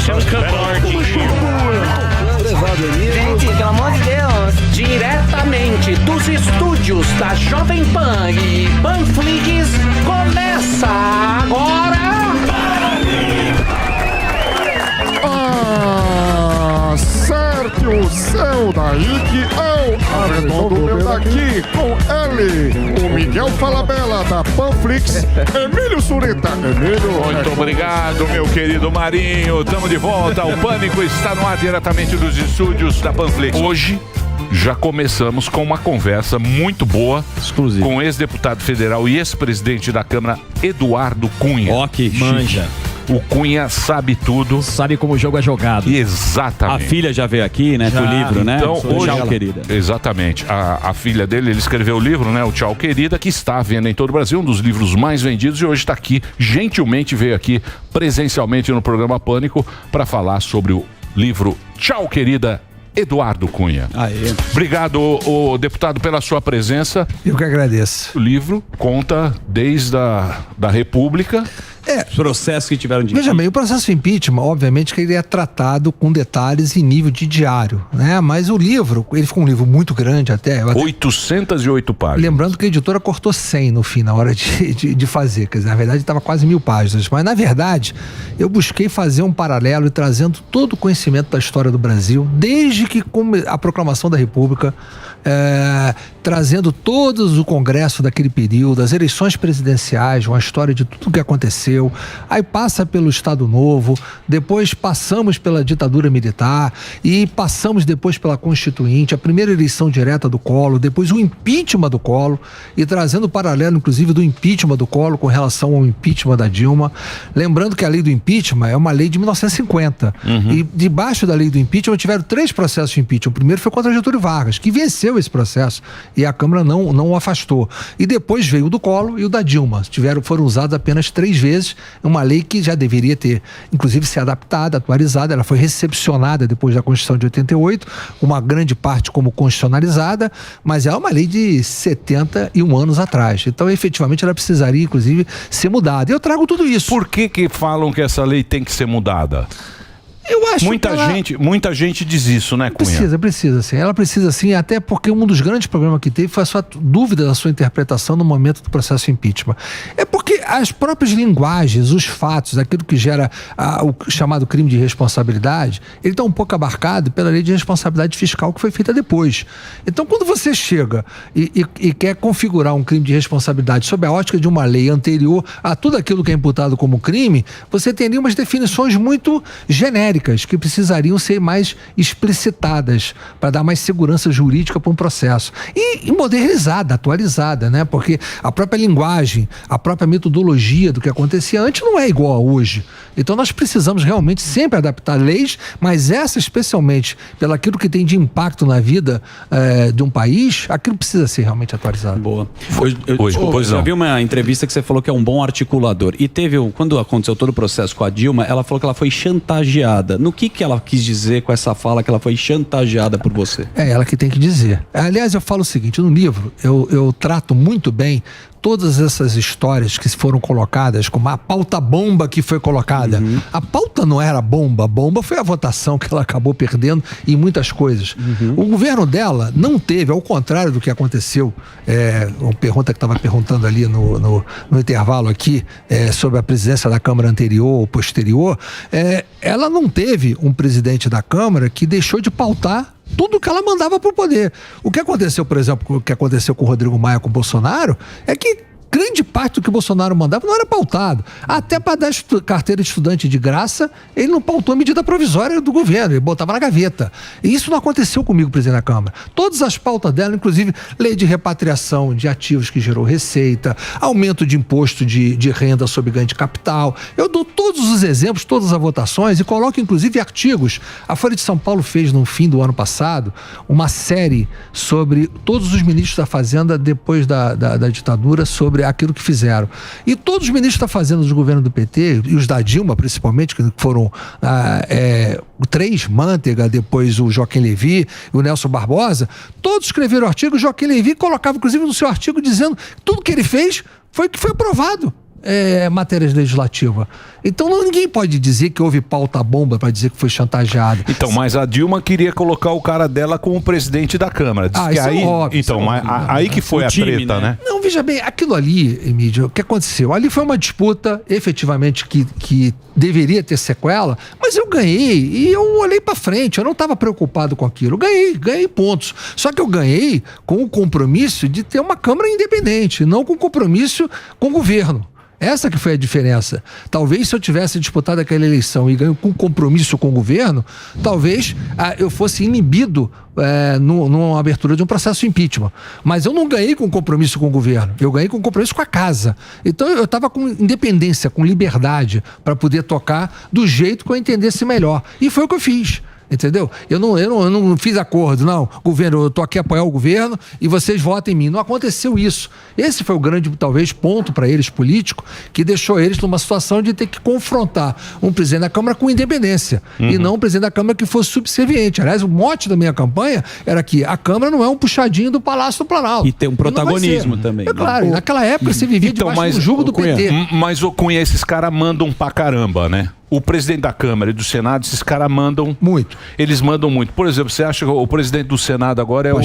Você é um covarde. Gente, pelo amor de Deus. Diretamente dos estúdios da Jovem Pan e Panflix, começa agora. Acerte o céu daí que eu arredondo o meu daqui com ele, o Miguel Falabella da Panflix, Emílio Surita. Emílio. Muito obrigado, meu querido Marinho. Estamos de volta. O Pânico está no ar diretamente dos estúdios da Panflix. Hoje já começamos com uma conversa muito boa com o ex-deputado federal e ex-presidente da Câmara, Eduardo Cunha. Ó, que manja. O Cunha sabe tudo. Sabe como o jogo é jogado. Exatamente. A filha já veio aqui, né? Do livro, né? Então, hoje, Tchau, querida. Exatamente. A filha dele, ele escreveu o livro, né? O Tchau, querida, que está à venda em todo o Brasil, um dos livros mais vendidos, e hoje está aqui, gentilmente veio aqui presencialmente no programa Pânico para falar sobre o livro Tchau, querida, Eduardo Cunha. Aê. Obrigado, o deputado, pela sua presença. Eu que agradeço. O livro conta desde da República. Os processos que tiveram de... Veja bem, o processo de impeachment, obviamente que ele é tratado com detalhes em nível de diário, né? Mas o livro, ele ficou um livro muito grande até... 808 páginas. Lembrando que a editora cortou 100 no fim, na hora de fazer. Quer dizer, na verdade estava quase 1000 páginas. Mas, na verdade, eu busquei fazer um paralelo e trazendo todo o conhecimento da história do Brasil, desde que a proclamação da República, trazendo todo o Congresso daquele período, as eleições presidenciais, uma história de tudo o que aconteceu. Aí passa pelo Estado Novo, depois passamos pela ditadura militar e passamos depois pela Constituinte, a primeira eleição direta do Collor, depois o impeachment do Collor, e trazendo o paralelo, inclusive, do impeachment do Collor com relação ao impeachment da Dilma. Lembrando que a lei do impeachment é uma lei de 1950. E debaixo da lei do impeachment tiveram 3 processos de impeachment. O primeiro foi contra Getúlio Vargas, que venceu esse processo e a Câmara não o afastou. E depois veio o do Collor e o da Dilma. Foram usados apenas 3 vezes, uma lei que já deveria ter, inclusive, ser adaptada, atualizada. Ela foi recepcionada depois da Constituição de 88, uma grande parte como constitucionalizada, mas é uma lei de 71 anos atrás. Então, efetivamente, ela precisaria, inclusive, ser mudada. Eu trago tudo isso. Por que falam que essa lei tem que ser mudada? Eu acho Muita gente diz isso, né, Cunha? Precisa sim. Ela precisa sim, até porque um dos grandes problemas que teve foi a sua dúvida da sua interpretação no momento do processo de impeachment. É porque as próprias linguagens, os fatos, aquilo que gera o chamado crime de responsabilidade, ele está um pouco abarcado pela lei de responsabilidade fiscal que foi feita depois. Então, quando você chega e quer configurar um crime de responsabilidade sob a ótica de uma lei anterior a tudo aquilo que é imputado como crime, você teria umas definições muito genéricas, que precisariam ser mais explicitadas para dar mais segurança jurídica para um processo. E modernizada, atualizada, né? Porque a própria linguagem, a própria metodologia do que acontecia antes não é igual a hoje. Então nós precisamos realmente sempre adaptar leis, mas essa especialmente pelaquilo que tem de impacto na vida de um país, aquilo precisa ser realmente atualizado. Boa. Eu já vi uma entrevista que você falou que é um bom articulador. E quando aconteceu todo o processo com a Dilma, ela falou que ela foi chantageada. No que ela quis dizer com essa fala que ela foi chantageada por você? É ela que tem que dizer. Aliás, eu falo o seguinte, no livro eu trato muito bem todas essas histórias que foram colocadas, como a pauta bomba que foi colocada. A pauta não era bomba, a bomba foi a votação que ela acabou perdendo em muitas coisas. O governo dela não teve, ao contrário do que aconteceu, uma pergunta que estava perguntando ali no intervalo aqui, sobre a presidência da Câmara anterior ou posterior, ela não teve um presidente da Câmara que deixou de pautar tudo que ela mandava para o poder. O que aconteceu, por exemplo, o que aconteceu com o Rodrigo Maia, com o Bolsonaro, é que grande parte do que o Bolsonaro mandava não era pautado. Até para dar carteira de estudante de graça, ele não pautou a medida provisória do governo, ele botava na gaveta. E isso não aconteceu comigo, presidente da Câmara. Todas as pautas dela, inclusive lei de repatriação de ativos que gerou receita, aumento de imposto de renda sobre ganho de capital. Eu dou todos os exemplos, todas as votações e coloco inclusive artigos. A Folha de São Paulo fez no fim do ano passado uma série sobre todos os ministros da Fazenda depois da ditadura, sobre aquilo que fizeram. E todos os ministros da Fazenda do governo do PT, e os da Dilma principalmente, que foram 3, Manteiga, depois o Joaquim Levy e o Nelson Barbosa, todos escreveram artigos. O Joaquim Levy colocava inclusive no seu artigo dizendo que tudo que ele fez foi aprovado. matérias legislativas. Então ninguém pode dizer que houve pauta-bomba para dizer que foi chantageado. Então, mas a Dilma queria colocar o cara dela como presidente da Câmara. Diz que isso aí, é óbvio. então, aí que foi a treta, né? Não, veja bem, aquilo ali, Emílio, o que aconteceu? Ali foi uma disputa, efetivamente, que deveria ter sequela, mas eu ganhei e eu olhei para frente, eu não estava preocupado com aquilo. Eu ganhei pontos. Só que eu ganhei com o compromisso de ter uma Câmara independente, não com compromisso com o governo. Essa que foi a diferença. Talvez se eu tivesse disputado aquela eleição e ganho com compromisso com o governo, talvez eu fosse inibido numa abertura de um processo de impeachment. Mas eu não ganhei com compromisso com o governo, eu ganhei com compromisso com a casa. Então eu estava com independência, com liberdade para poder tocar do jeito que eu entendesse melhor. E foi o que eu fiz. Entendeu? Eu não fiz acordo, não. Governo, eu tô aqui a apoiar o governo e vocês votem em mim. Não aconteceu isso. Esse foi o grande, talvez, ponto para eles, político, que deixou eles numa situação de ter que confrontar um presidente da Câmara com independência. E não um presidente da Câmara que fosse subserviente. Aliás, o mote da minha campanha era que a Câmara não é um puxadinho do Palácio do Planalto. E tem um protagonismo também. É claro, naquela época você vivia debaixo do jugo do PT. Mas, Cunha, esses caras mandam pra caramba, né? O presidente da Câmara e do Senado, esses caras mandam... Muito. Eles mandam muito. Por exemplo, você acha que o presidente do Senado agora é o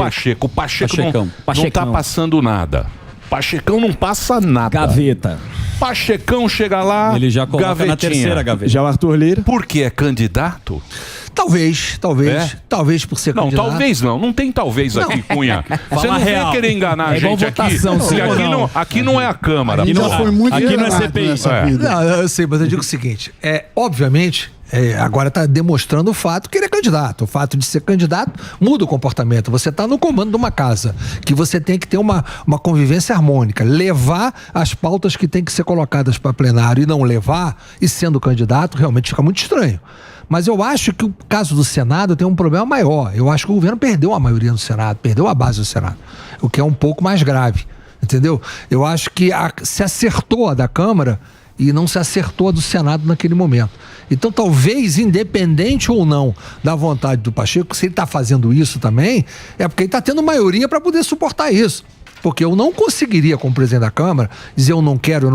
Pacheco. O Pacheco não tá passando nada. Pachecão não passa nada. Gaveta. Pachecão chega lá, ele já coloca na terceira gaveta. Já o Arthur Lira. Por que é candidato? Talvez por ser candidato. Não tem talvez aqui, Cunha. Você não vai querer enganar a gente votação, aqui não é a Câmara. Aqui não é CPI. Não, eu sei, mas eu digo o seguinte, obviamente... agora está demonstrando o fato que ele é candidato. O fato de ser candidato muda o comportamento. Você está no comando de uma casa, que você tem que ter uma convivência harmônica, levar as pautas que tem que ser colocadas para plenário e não levar, e sendo candidato, realmente fica muito estranho. Mas eu acho que o caso do Senado tem um problema maior. Eu acho que o governo perdeu a maioria no Senado, perdeu a base do Senado, o que é um pouco mais grave, entendeu? Eu acho que se acertou a da Câmara e não se acertou a do Senado naquele momento. Então, talvez, independente ou não da vontade do Pacheco, se ele está fazendo isso também, é porque ele está tendo maioria para poder suportar isso. Porque eu não conseguiria, como presidente da Câmara, dizer eu não quero,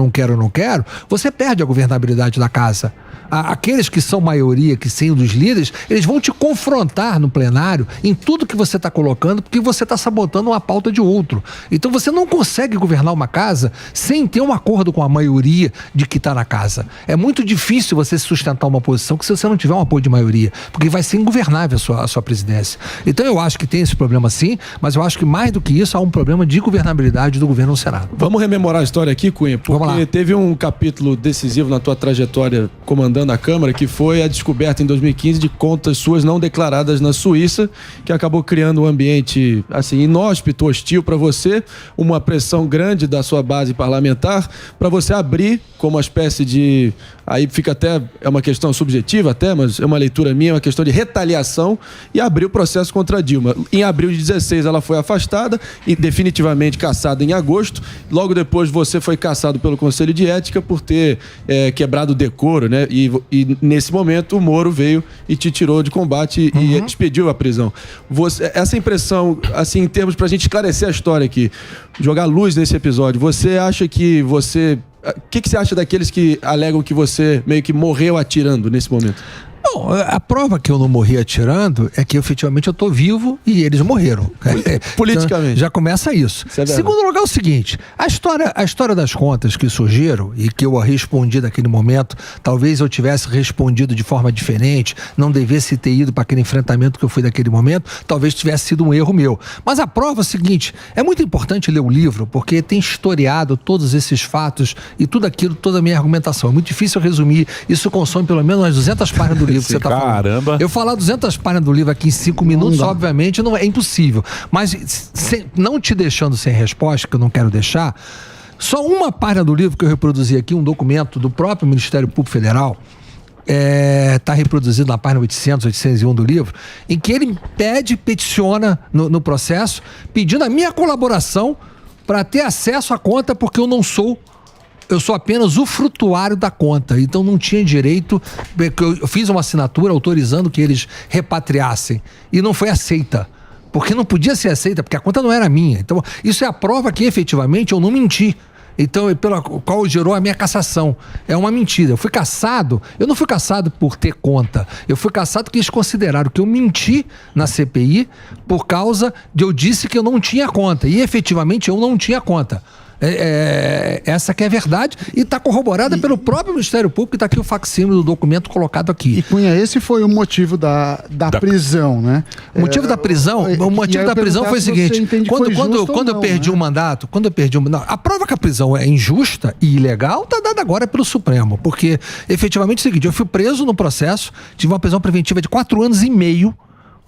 você perde a governabilidade da casa. Aqueles que são maioria, que são dos líderes, eles vão te confrontar no plenário em tudo que você está colocando, porque você está sabotando uma pauta de outro. Então você não consegue governar uma casa sem ter um acordo com a maioria de que está na casa. É muito difícil você sustentar uma posição que se você não tiver um apoio de maioria, porque vai ser ingovernável a sua presidência. Então eu acho que tem esse problema sim, mas eu acho que mais do que isso há um problema de governabilidade do governo no Senado. Vamos rememorar a história aqui, Cunha, porque teve um capítulo decisivo na tua trajetória comandando a Câmara, que foi a descoberta em 2015 de contas suas não declaradas na Suíça, que acabou criando um ambiente assim inóspito, hostil para você, uma pressão grande da sua base parlamentar para você abrir como uma espécie de... Aí fica até, é uma questão subjetiva até, mas é uma leitura minha, é uma questão de retaliação, e abrir o processo contra a Dilma. Em abril de 16 ela foi afastada e definitivamente cassada em agosto. Logo depois você foi cassado pelo Conselho de Ética por ter quebrado o decoro, né? E nesse momento o Moro veio e te tirou de combate e expediu a prisão. Essa impressão, assim, em termos pra gente esclarecer a história aqui, jogar luz nesse episódio, você acha que você... O que você acha daqueles que alegam que você meio que morreu atirando nesse momento? Bom, a prova que eu não morri atirando é que efetivamente eu estou vivo e eles morreram. Politicamente. Então, já começa isso. Segundo lugar, é o seguinte, a história das contas que surgiram e que eu respondi naquele momento, talvez eu tivesse respondido de forma diferente, não devesse ter ido para aquele enfrentamento que eu fui naquele momento, talvez tivesse sido um erro meu. Mas a prova é o seguinte, é muito importante ler o livro, porque tem historiado todos esses fatos e tudo aquilo, toda a minha argumentação. É muito difícil resumir, isso consome pelo menos umas 200 páginas do livro que você está falando. Caramba! Eu falar 200 páginas do livro aqui em 5 minutos, obviamente, não é impossível. Mas não te deixando sem resposta, que eu não quero deixar, só uma página do livro que eu reproduzi aqui, um documento do próprio Ministério Público Federal, está reproduzido na página 800, 801 do livro, em que ele peticiona no processo, pedindo a minha colaboração para ter acesso à conta, porque eu sou apenas o frutuário da conta, então não tinha direito, eu fiz uma assinatura autorizando que eles repatriassem, e não foi aceita, porque não podia ser aceita, porque a conta não era minha. Então isso é a prova que efetivamente eu não menti. Então, pela qual gerou a minha cassação. É uma mentira. Eu não fui cassado por ter conta. Eu fui cassado porque eles consideraram que eu menti na CPI por causa de eu disse que eu não tinha conta. E efetivamente eu não tinha conta. Essa que é a verdade e está corroborada pelo próprio Ministério Público, que está aqui o facsímile do documento colocado aqui. E Cunha, esse foi o motivo da prisão, né? O motivo da prisão foi o seguinte: quando eu perdi o mandato, a prova que a prisão é injusta e ilegal está dada agora pelo Supremo, porque efetivamente é o seguinte: eu fui preso no processo, tive uma prisão preventiva de 4 anos e meio,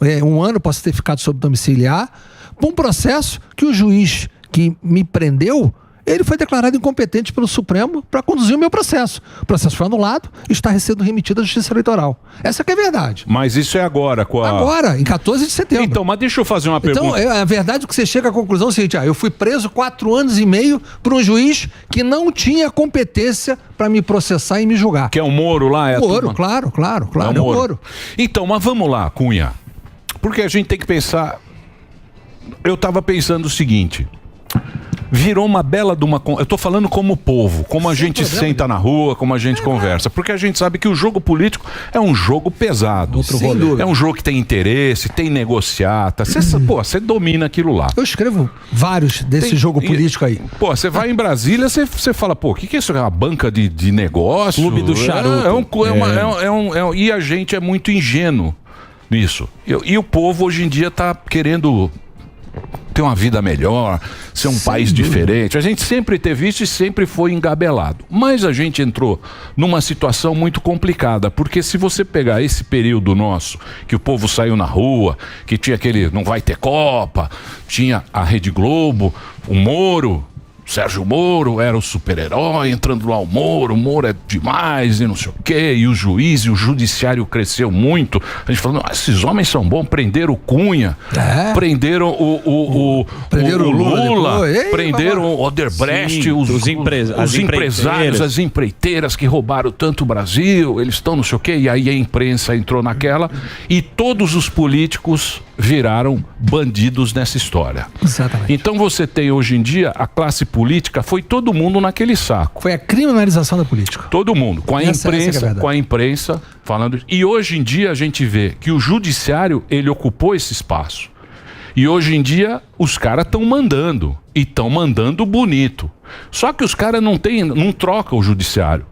1 ano posso ter ficado sob domiciliar, por um processo que o juiz que me prendeu, ele foi declarado incompetente pelo Supremo para conduzir o meu processo. O processo foi anulado e está sendo remetido à Justiça Eleitoral. Essa que é a verdade. Mas isso é agora, Agora, em 14 de setembro. Então, mas deixa eu fazer uma pergunta. Então, a verdade é que você chega à conclusão seguinte: eu fui preso 4 anos e meio por um juiz que não tinha competência para me processar e me julgar. Que é o Moro lá? Moro, claro, é o Moro. Então, mas vamos lá, Cunha. Porque a gente tem que pensar... Eu estava pensando o seguinte... Virou uma bela de uma... Eu tô falando como povo, como a gente senta na rua, como a gente conversa. Porque a gente sabe que o jogo político é um jogo pesado. É um jogo que tem interesse, tem negociata. Você domina aquilo lá. Eu escrevo vários desse jogo político aí. Você vai em Brasília, você fala, o que é isso? É uma banca de negócio? Clube do charuto. E a gente é muito ingênuo nisso. E o povo hoje em dia tá querendo... ter uma vida melhor, ser um país diferente. A gente sempre teve isso e sempre foi engabelado. Mas a gente entrou numa situação muito complicada, porque se você pegar esse período nosso, que o povo saiu na rua, que tinha aquele não vai ter Copa, tinha a Rede Globo, o Moro... Sérgio Moro era o super-herói, entrando lá o Moro é demais e não sei o quê, e o juiz e o judiciário cresceu muito. A gente falando, esses homens são bons, prenderam o Cunha, prenderam o Lula, prenderam o Odebrecht, os empresários, as empreiteiras que roubaram tanto o Brasil, eles estão não sei o quê, e aí a imprensa entrou naquela, e todos os políticos viraram bandidos nessa história. Exatamente. Então você tem hoje em dia a classe política, foi todo mundo naquele saco. Foi a criminalização da política. Todo mundo, com a imprensa falando. E hoje em dia a gente vê que o judiciário, ele ocupou esse espaço. E hoje em dia os caras estão mandando, e estão mandando bonito. Só que os caras não trocam o judiciário.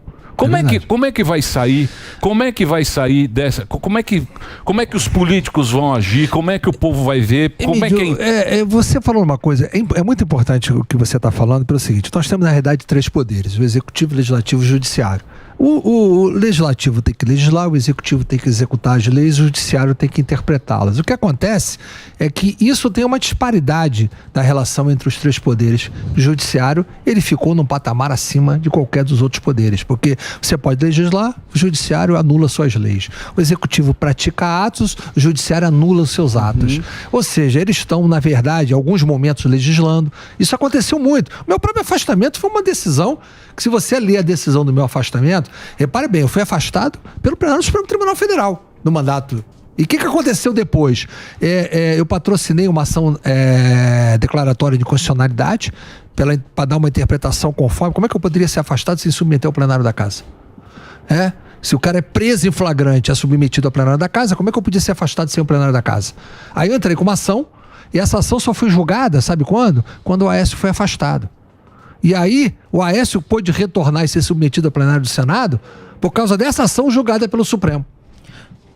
Como é que vai sair? Como é que vai sair dessa? Como é que os políticos vão agir? Como é que o povo vai ver? Você falou uma coisa, é muito importante o que você está falando, pelo seguinte: nós temos na realidade 3 poderes: o executivo, o legislativo e o judiciário. O legislativo tem que legislar, o executivo tem que executar as leis, o judiciário tem que interpretá-las. O que acontece é que isso tem uma disparidade da relação entre os 3 poderes. O judiciário, ele ficou num patamar acima de qualquer dos outros poderes, porque você pode legislar, o judiciário anula suas leis. O executivo pratica atos, o judiciário anula os seus atos. Ou seja, eles estão, na verdade, em alguns momentos legislando. Isso aconteceu muito. O meu próprio afastamento foi uma decisão que, se você ler a decisão do meu afastamento, repare bem, eu fui afastado pelo plenário do Supremo Tribunal Federal no mandato. E o que aconteceu depois? Eu patrocinei uma ação declaratória de constitucionalidade para dar uma interpretação conforme. Como é que eu poderia ser afastado sem submeter ao plenário da casa? Se o cara é preso em flagrante, é submetido ao plenário da casa, como é que eu podia ser afastado sem o plenário da casa? Aí eu entrei com uma ação, e essa ação só foi julgada, sabe quando? Quando o Aécio foi afastado. E aí, o Aécio pôde retornar e ser submetido ao plenário do Senado por causa dessa ação julgada pelo Supremo,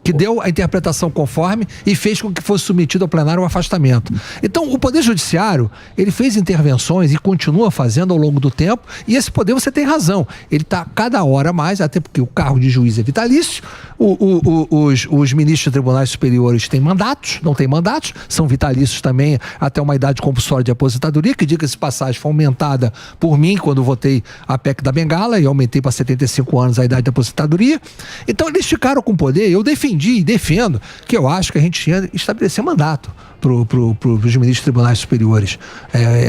que deu a interpretação conforme e fez com que fosse submetido ao plenário o afastamento. Então, o Poder Judiciário, ele fez intervenções e continua fazendo ao longo do tempo, e esse poder, você tem razão, ele está cada hora mais, até porque o cargo de juiz é vitalício, os ministros de tribunais superiores têm mandatos, não têm mandatos, são vitalícios também até uma idade compulsória de aposentadoria, que, diga-se de passagem, foi aumentada por mim quando votei a PEC da Bengala, e aumentei para 75 anos a idade de aposentadoria. Então, eles ficaram com poder. Eu defendi e defendo que eu acho que a gente tinha que estabelecer mandato para os ministros de tribunais superiores.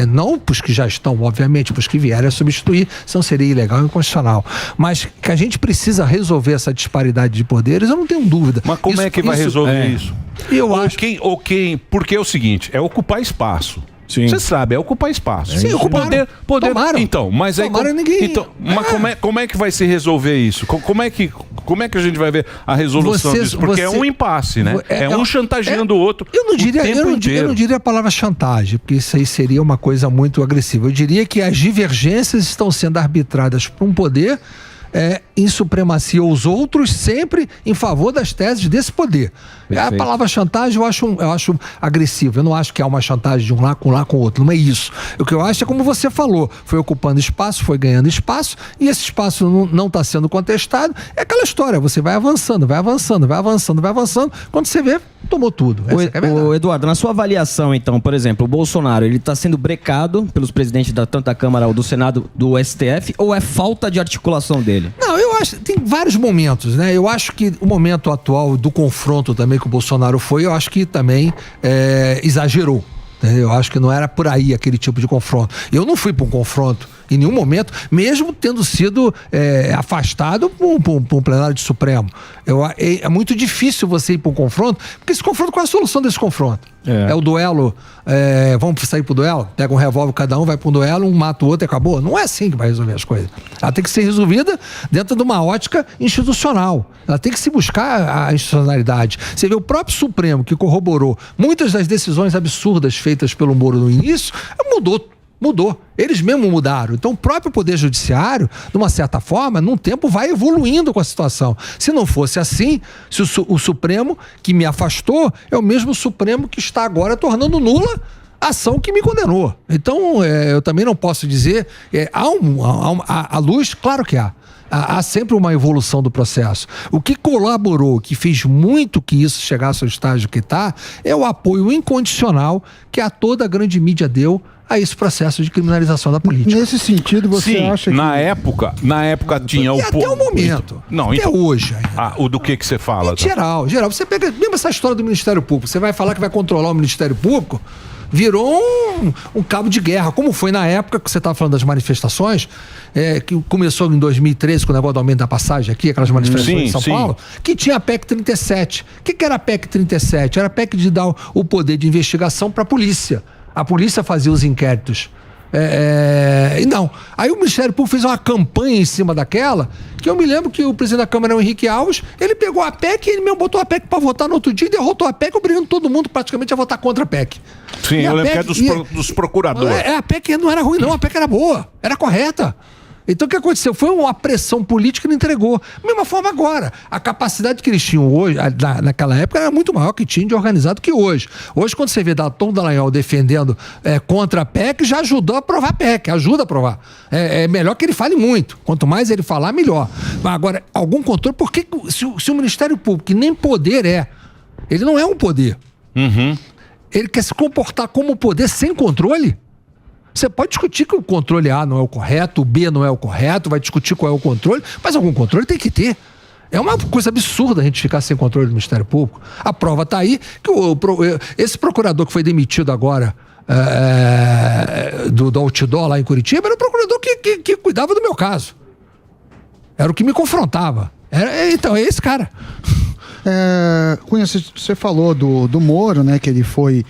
Não para os que já estão, obviamente, para os que vierem a substituir, senão seria ilegal e inconstitucional. Mas que a gente precisa resolver essa disparidade de poderes, eu não tenho dúvida. Mas como é que vai resolver isso? Eu acho. Porque é o seguinte, é ocupar espaço. Você sabe, é ocupar espaço. Sim, ocuparam. Tomaram. Então, mas aí como é que vai se resolver isso? Como é que a gente vai ver a resolução disso? Porque é um impasse, né? É um chantageando o outro. Eu não diria a palavra chantagem, porque isso aí seria uma coisa muito agressiva. Eu diria que as divergências estão sendo arbitradas por um poder em supremacia aos outros, sempre em favor das teses desse poder. A palavra chantagem eu acho agressiva. Eu não acho que é uma chantagem de um lá com o outro. Não é isso. O que eu acho é como você falou. Foi ocupando espaço, foi ganhando espaço, e esse espaço não está sendo contestado. É aquela história. Você vai avançando. Quando você vê, tomou tudo. Eduardo, na sua avaliação, então, por exemplo, o Bolsonaro, ele está sendo brecado pelos presidentes tanto da Câmara ou do Senado, do STF, ou é falta de articulação dele? Não, eu acho, tem vários momentos, né? Eu acho que o momento atual do confronto também que o Bolsonaro foi, eu acho que também exagerou. Eu acho que não era por aí aquele tipo de confronto. Eu não fui para um confronto em nenhum momento, mesmo tendo sido afastado por um plenário de Supremo. É muito difícil você ir para um confronto, porque esse confronto, qual é a solução desse confronto? É o duelo, vamos sair pro duelo? Pega um revólver cada um, vai para um duelo, um mata o outro e acabou? Não é assim que vai resolver as coisas. Ela tem que ser resolvida dentro de uma ótica institucional. Ela tem que se buscar a institucionalidade. Você vê o próprio Supremo, que corroborou muitas das decisões absurdas feitas pelo Moro no início, mudou. Eles mesmos mudaram. Então o próprio Poder Judiciário, de uma certa forma, num tempo vai evoluindo com a situação. Se não fosse assim, se o Supremo que me afastou é o mesmo Supremo que está agora tornando nula a ação que me condenou. Então eu também não posso dizer... há luz, claro que há. Há sempre uma evolução do processo. O que colaborou, que fez muito que isso chegasse ao estágio que está, é o apoio incondicional que toda a grande mídia deu a esse processo de criminalização da política. Nesse sentido, você acha que... Na época tinha o... até o momento. Não, até então... hoje ainda. O do que você fala? Geral. Você pega mesmo essa história do Ministério Público. Você vai falar que vai controlar o Ministério Público, virou um cabo de guerra, como foi na época que você estava falando das manifestações, que começou em 2013 com o negócio do aumento da passagem aqui, aquelas manifestações em São Paulo, que tinha a PEC 37. O que era a PEC 37? Era a PEC de dar o poder de investigação para a polícia. A polícia fazia os inquéritos. Não. Aí o Ministério Público fez uma campanha em cima daquela, que eu me lembro que o presidente da Câmara, o Henrique Alves, ele pegou a PEC e ele mesmo botou a PEC para votar no outro dia e derrotou a PEC, obrigando todo mundo praticamente a votar contra a PEC. Sim, eu lembro que é dos procuradores. A PEC não era ruim não, a PEC era boa, era correta. Então o que aconteceu? Foi uma pressão política que ele entregou. Da mesma forma agora. A capacidade que eles tinham hoje, naquela época, era muito maior que tinha de organizado que hoje. Hoje, quando você vê Tom Dallagnol defendendo contra a PEC, já ajudou a aprovar a PEC, ajuda a aprovar. É melhor que ele fale muito. Quanto mais ele falar, melhor. Mas agora, algum controle, porque se o Ministério Público, que nem poder ele não é um poder. Ele quer se comportar como poder sem controle? Você pode discutir que o controle A não é o correto, o B não é o correto, vai discutir qual é o controle, mas algum controle tem que ter. É uma coisa absurda a gente ficar sem controle do Ministério Público. A prova está aí que esse procurador que foi demitido agora do Outdoor lá em Curitiba era o procurador que cuidava do meu caso. Era o que me confrontava. Então, é esse cara. Cunha, você falou do Moro, né? Que ele foi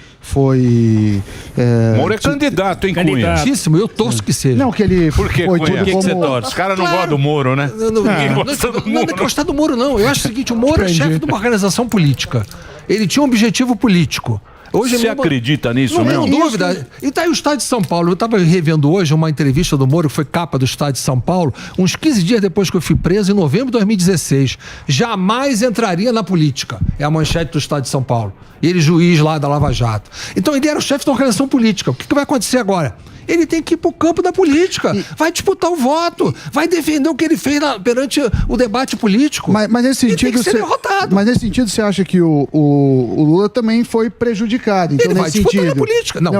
Moro é candidato, hein, Cunha? Eu torço que seja. Não, que ele... Por que, foi Cunha? tudo Os caras não gostam do Moro, né? Ninguém gosta do Moro. Não é gostar do Moro, não. Eu acho o seguinte, o Moro é chefe de uma organização política. Ele tinha um objetivo político. Você acredita nisso mesmo? Não tenho dúvida. E tá aí o Estado de São Paulo. Eu estava revendo hoje uma entrevista do Moro, que foi capa do Estado de São Paulo, uns 15 dias depois que eu fui preso, em novembro de 2016. Jamais entraria na política. É a manchete do Estado de São Paulo. E ele, juiz lá da Lava Jato. Então ele era o chefe da organização política. O que vai acontecer agora? Ele tem que ir pro campo da política, vai disputar o voto, vai defender o que ele fez perante o debate político. Mas nesse sentido, tem que ser derrotado. Mas nesse sentido, você acha que o Lula também foi prejudicado? Então, ele vai disputar na política. Não,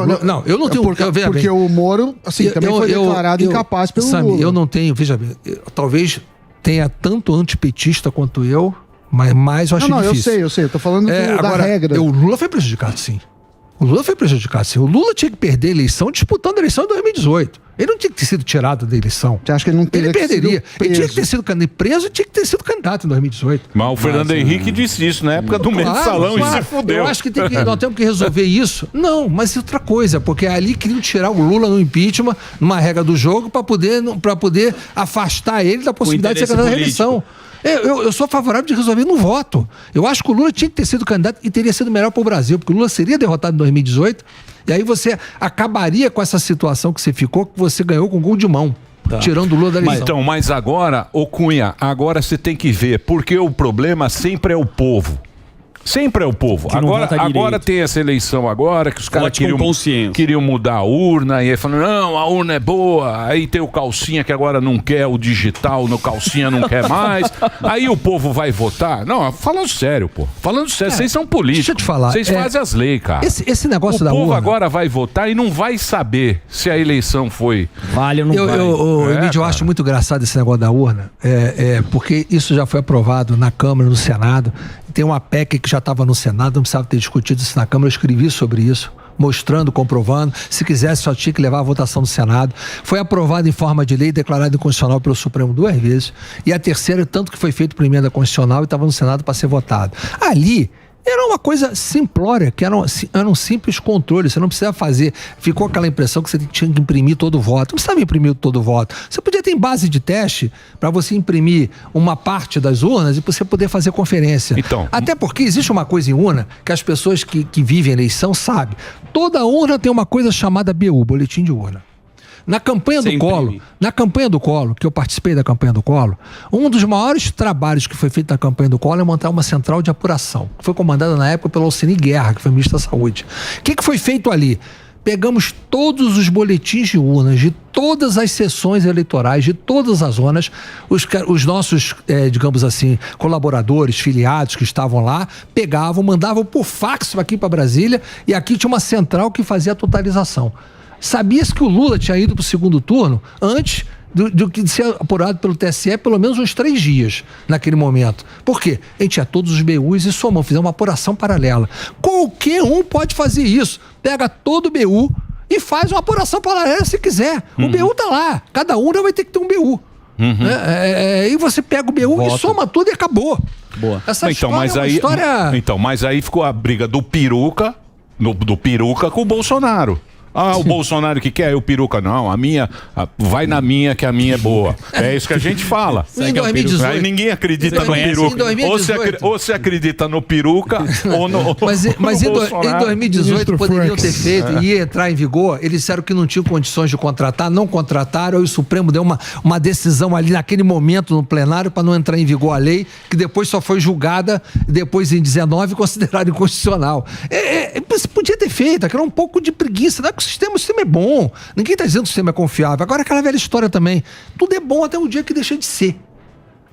eu não tenho... Porque o Moro, assim, também foi declarado incapaz pelo Lula. Eu não tenho, veja bem, talvez tenha tanto antipetista quanto eu, mas mais eu acho difícil. Eu sei, eu tô falando da regra. O Lula foi prejudicado, sim. O Lula tinha que perder a eleição disputando a eleição em 2018. Ele não tinha que ter sido tirado da eleição. Você acha que ele não teria Ele perderia. que Ele tinha que ter sido preso e tinha que ter sido candidato em 2018. Mas o Fernando Henrique disse isso na época do mensalão e se fudeu. Eu acho que, nós temos que resolver isso. Não, mas outra coisa, porque ali queriam tirar o Lula no impeachment, numa regra do jogo, para poder afastar ele da possibilidade de ser candidato à reeleição. Eu sou favorável de resolver no voto. Eu acho que o Lula tinha que ter sido candidato e teria sido melhor para o Brasil, porque o Lula seria derrotado em 2018 e aí você acabaria com essa situação que você ficou, que você ganhou com gol de mão. Tirando o Lula da eleição. Mas agora, ô Cunha, agora você tem que ver, porque o problema sempre é o povo. Sempre é o povo. Agora tem essa eleição agora, que os caras queriam mudar a urna, e aí falando, não, a urna é boa, aí tem o Calcinha que agora não quer o digital, no Calcinha não quer mais, aí o povo vai votar. Não, falando sério, pô. Falando sério, vocês são políticos. Deixa eu te falar. Vocês fazem as leis, cara. Esse negócio da urna... O povo urna... agora vai votar e não vai saber se a eleição foi... Vale ou não vale. Eu acho muito engraçado esse negócio da urna, porque isso já foi aprovado na Câmara, no Senado. Tem uma PEC que já estava no Senado, não precisava ter discutido isso na Câmara, eu escrevi sobre isso, mostrando, comprovando. Se quisesse, só tinha que levar a votação do Senado. Foi aprovado em forma de lei, declarado inconstitucional pelo Supremo 2 vezes, e a terceira, tanto que foi feito por emenda constitucional e estava no Senado para ser votado. Ali... era uma coisa simplória, que era um simples controle, você não precisava fazer, ficou aquela impressão que você tinha que imprimir todo o voto, não precisava imprimir todo o voto, você podia ter base de teste para você imprimir uma parte das urnas e você poder fazer conferência. Então, até porque existe uma coisa em urna que as pessoas que vivem a eleição sabem, toda urna tem uma coisa chamada BU, Boletim de Urna. Na campanha do Collor, que eu participei da campanha do Collor, um dos maiores trabalhos que foi feito na campanha do Collor é montar uma central de apuração, que foi comandada na época pelo Alcine Guerra, que foi ministro da Saúde. O que foi feito ali? Pegamos todos os boletins de urnas de todas as sessões eleitorais, de todas as zonas, os nossos, digamos assim, colaboradores, filiados que estavam lá, pegavam, mandavam por fax aqui para Brasília, e aqui tinha uma central que fazia a totalização. Sabia-se que o Lula tinha ido para o segundo turno antes de ser apurado pelo TSE pelo menos uns 3 dias naquele momento. Por quê? A gente tinha todos os BUs e somamos, fizemos uma apuração paralela. Qualquer um pode fazer isso. Pega todo o BU e faz uma apuração paralela se quiser. O BU tá lá. Cada urna vai ter que ter um BU. E você pega o BU e soma tudo e acabou. Boa. Essa história mas aí ficou a briga do Peruca, do Peruca com o Bolsonaro. O Bolsonaro que quer, o Peruca não, vai na minha que a minha é boa. É isso que a gente fala. Em 2018, aí ninguém acredita no Peruca. Ou você acredita no Peruca ou no Mas em Bolsonaro. 2018 poderiam ter feito, ia entrar em vigor, eles disseram que não tinham condições de contratar, não contrataram, e o Supremo deu uma decisão ali naquele momento no plenário para não entrar em vigor a lei, que depois só foi julgada, depois em 19 considerada inconstitucional. Você podia ter feito, aquilo era um pouco de preguiça, não é que o sistema é bom. Ninguém está dizendo que o sistema é confiável. Agora, aquela velha história também. Tudo é bom até o dia que deixa de ser.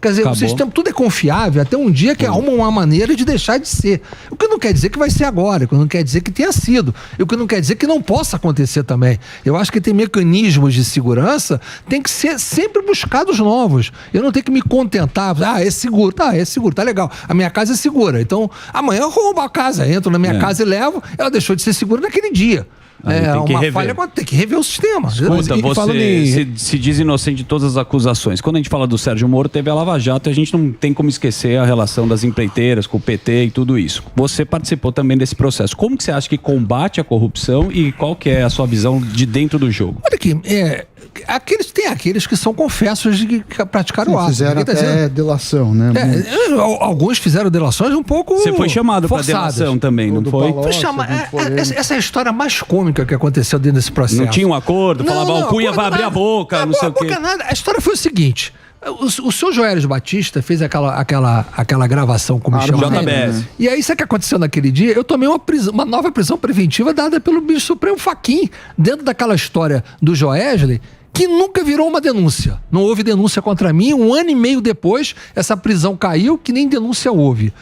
Quer dizer, o sistema, tudo é confiável até um dia que arruma uma maneira de deixar de ser. O que não quer dizer que vai ser agora, o que não quer dizer que tenha sido, e o que não quer dizer que não possa acontecer também. Eu acho que tem mecanismos de segurança, tem que ser sempre buscados novos. Eu não tenho que me contentar, é seguro, tá legal. A minha casa é segura, então amanhã eu roubo a casa, entro na minha casa e levo, ela deixou de ser segura naquele dia. Falha, tem que rever o sistema. Escuta, você se diz inocente de todas as acusações. Quando a gente fala do Sérgio Moro, teve a Lava Jato, e a gente não tem como esquecer a relação das empreiteiras com o PT e tudo isso. Você participou também desse processo. Como que você acha que combate a corrupção e qual que é a sua visão de dentro do jogo? Olha aqui, tem aqueles que são confessos de que praticaram o ato. Fizeram até delação, né? Alguns fizeram delações um pouco Você foi chamado para delação também, não foi? Essa é a história mais cômica que aconteceu dentro desse processo. Não tinha um acordo? Falava, o Cunha vai abrir a boca, não sei o quê. Nada. A história foi o seguinte... O senhor Joelis Batista fez aquela gravação com o Michel JBS. E aí, sabe o que aconteceu naquele dia? Eu tomei uma nova prisão preventiva dada pelo ministro Supremo Fachin, dentro daquela história do Joesley, que nunca virou uma denúncia. Não houve denúncia contra mim. 1 ano e meio depois, essa prisão caiu, que nem denúncia houve.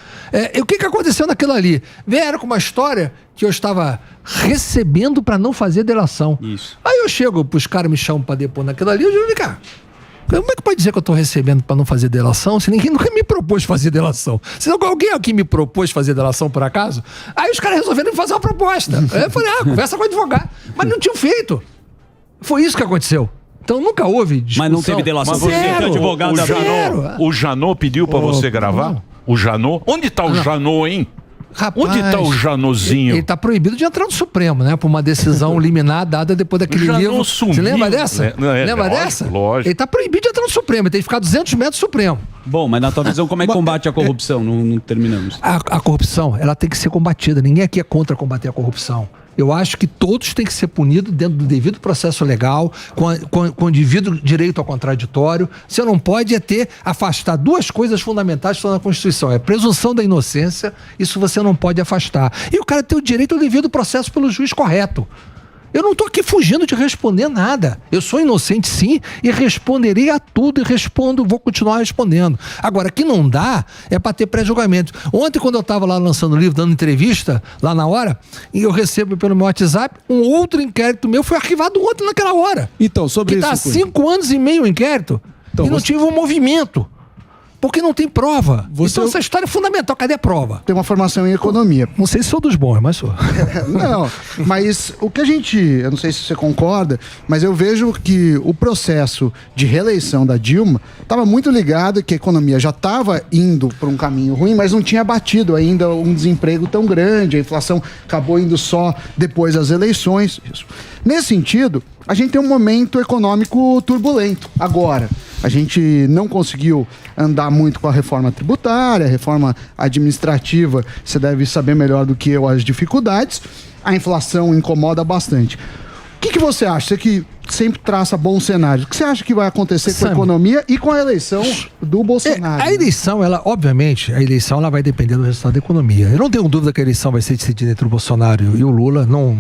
O que aconteceu naquilo ali? Vieram com uma história que eu estava recebendo para não fazer delação. Isso. Aí eu chego, os caras me chamam para depor naquilo ali, eu digo, vem cá, como é que pode dizer que eu estou recebendo para não fazer delação se ninguém nunca me propôs fazer delação? Se não, alguém aqui me propôs fazer delação por acaso? Aí os caras resolveram me fazer uma proposta. Aí eu falei, conversa com o advogado. Mas não tinham feito. Foi isso que aconteceu. Então nunca houve discussão. Mas não teve delação. Mas você Zero. é advogado da O Janot pediu pra você gravar? O Janot? Onde tá o Janot, hein? Rapaz, onde tá o Janotzinho? Ele tá proibido de entrar no Supremo, né? Por uma decisão liminar dada depois daquele livro. Sumiu. Você lembra dessa? Lembra lógico, dessa? Lógico. Ele tá proibido de entrar no Supremo. Ele tem que ficar 200 metros do Supremo. Bom, mas na tua visão, como é que combate a corrupção? Não terminamos. A corrupção, ela tem que ser combatida. Ninguém aqui é contra combater a corrupção. Eu acho que todos têm que ser punidos dentro do devido processo legal, com o devido direito ao contraditório. Você não pode afastar duas coisas fundamentais que estão na Constituição. É a presunção da inocência, isso você não pode afastar. E o cara tem o direito ao devido processo pelo juiz correto. Eu não estou aqui fugindo de responder nada. Eu sou inocente, sim, e responderei a tudo e vou continuar respondendo. Agora, que não dá é para ter pré-julgamento. Ontem, quando eu estava lá lançando o livro, dando entrevista, lá na hora, e eu recebo pelo meu WhatsApp, um outro inquérito meu foi arquivado ontem naquela hora. Então, sobre isso... Que está há 5 anos e meio o inquérito, e não tive um movimento. Porque não tem prova. Então essa história é fundamental. Cadê a prova? Tem uma formação em economia. Não sei se sou dos bons, mas sou. Não, mas o que eu não sei se você concorda, mas eu vejo que o processo de reeleição da Dilma estava muito ligado que a economia já estava indo para um caminho ruim, mas não tinha batido ainda um desemprego tão grande, a inflação acabou indo só depois das eleições. Nesse sentido, a gente tem um momento econômico turbulento agora. A gente não conseguiu andar muito com a reforma tributária, a reforma administrativa, você deve saber melhor do que eu as dificuldades. A inflação incomoda bastante. O que você acha? Você que sempre traça bons cenários. O que você acha que vai acontecer com a economia e com a eleição do Bolsonaro? A eleição, obviamente, ela vai depender do resultado da economia. Eu não tenho dúvida que a eleição vai ser decidida entre o Bolsonaro e o Lula. Não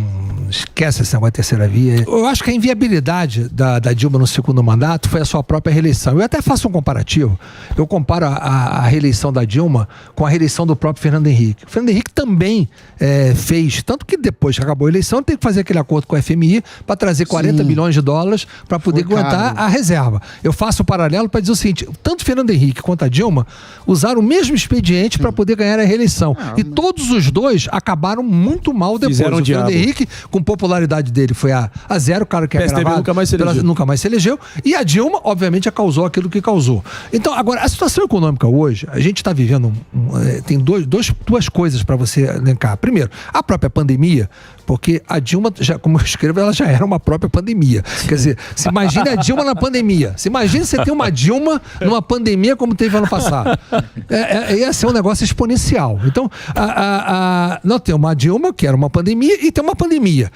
esquece esse negócio de terceira via. Eu acho que a inviabilidade da Dilma no segundo mandato foi a sua própria reeleição. Eu até faço um comparativo. Eu comparo a reeleição da Dilma com a reeleição do próprio Fernando Henrique. O Fernando Henrique também fez, tanto que depois que acabou a eleição, teve que fazer aquele acordo com a FMI para trazer 40 bilhões de dólares para poder aguentar a reserva. Eu faço o paralelo para dizer o seguinte: tanto Fernando Henrique quanto a Dilma usaram o mesmo expediente para poder ganhar a reeleição. E todos os dois acabaram muito mal depois. Fizeram o Fernando Henrique, com popularidade dele, foi a zero, o cara que é gravado, nunca mais se elegeu. E a Dilma, obviamente, causou aquilo que causou. Então, agora, a situação econômica hoje, a gente está vivendo tem duas coisas para você elencar. Primeiro, a própria pandemia, porque a Dilma, como eu escrevo, ela já era uma própria pandemia. Quer dizer, se imagine a Dilma na pandemia. Se imagine você ter uma Dilma numa pandemia como teve ano passado. Ia ser um negócio exponencial. Então, não tem uma Dilma, que era uma pandemia, e tem uma pandemia.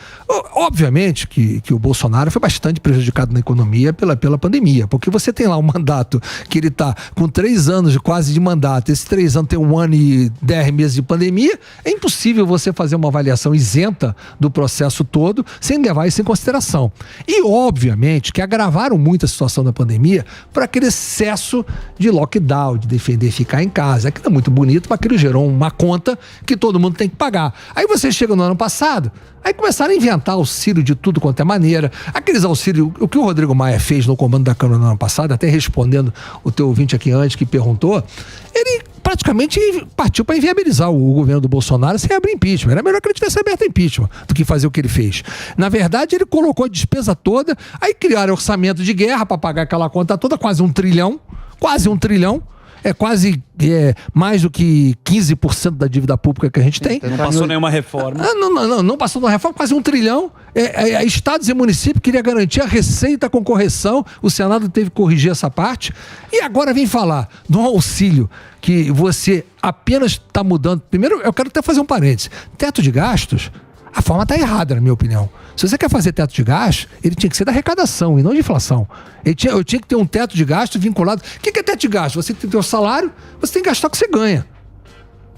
Obviamente que o Bolsonaro foi bastante prejudicado na economia pela pandemia, porque você tem lá um mandato que ele está com 3 anos quase de mandato, esses 3 anos tem 1 ano e 10 meses de pandemia, é impossível você fazer uma avaliação isenta do processo todo sem levar isso em consideração. E obviamente que agravaram muito a situação da pandemia por aquele excesso de lockdown, de defender ficar em casa. Aquilo é muito bonito, mas aquilo gerou uma conta que todo mundo tem que pagar. Aí você chega no ano passado, aí começaram a inventar auxílio de tudo quanto é maneira. Aqueles auxílios, o que o Rodrigo Maia fez no comando da Câmara no ano passado, até respondendo o teu ouvinte aqui antes que perguntou, ele praticamente partiu para inviabilizar o governo do Bolsonaro sem abrir impeachment. Era melhor que ele tivesse aberto impeachment do que fazer o que ele fez. Na verdade, ele colocou a despesa toda, aí criaram orçamento de guerra para pagar aquela conta toda, quase 1 trilhão, é quase mais do que 15% da dívida pública que a gente tem. Não passou nenhuma reforma. Não passou nenhuma reforma, quase 1 trilhão. Estados e municípios queriam garantir a receita com correção, o Senado teve que corrigir essa parte. E agora vem falar de um auxílio que você apenas está mudando. Primeiro, eu quero até fazer um parênteses. Teto de gastos, a forma está errada, na minha opinião. Se você quer fazer teto de gasto, ele tinha que ser da arrecadação e não de inflação. Eu tinha que ter um teto de gasto vinculado. O que é teto de gasto? Você tem que ter o salário, você tem que gastar o que você ganha.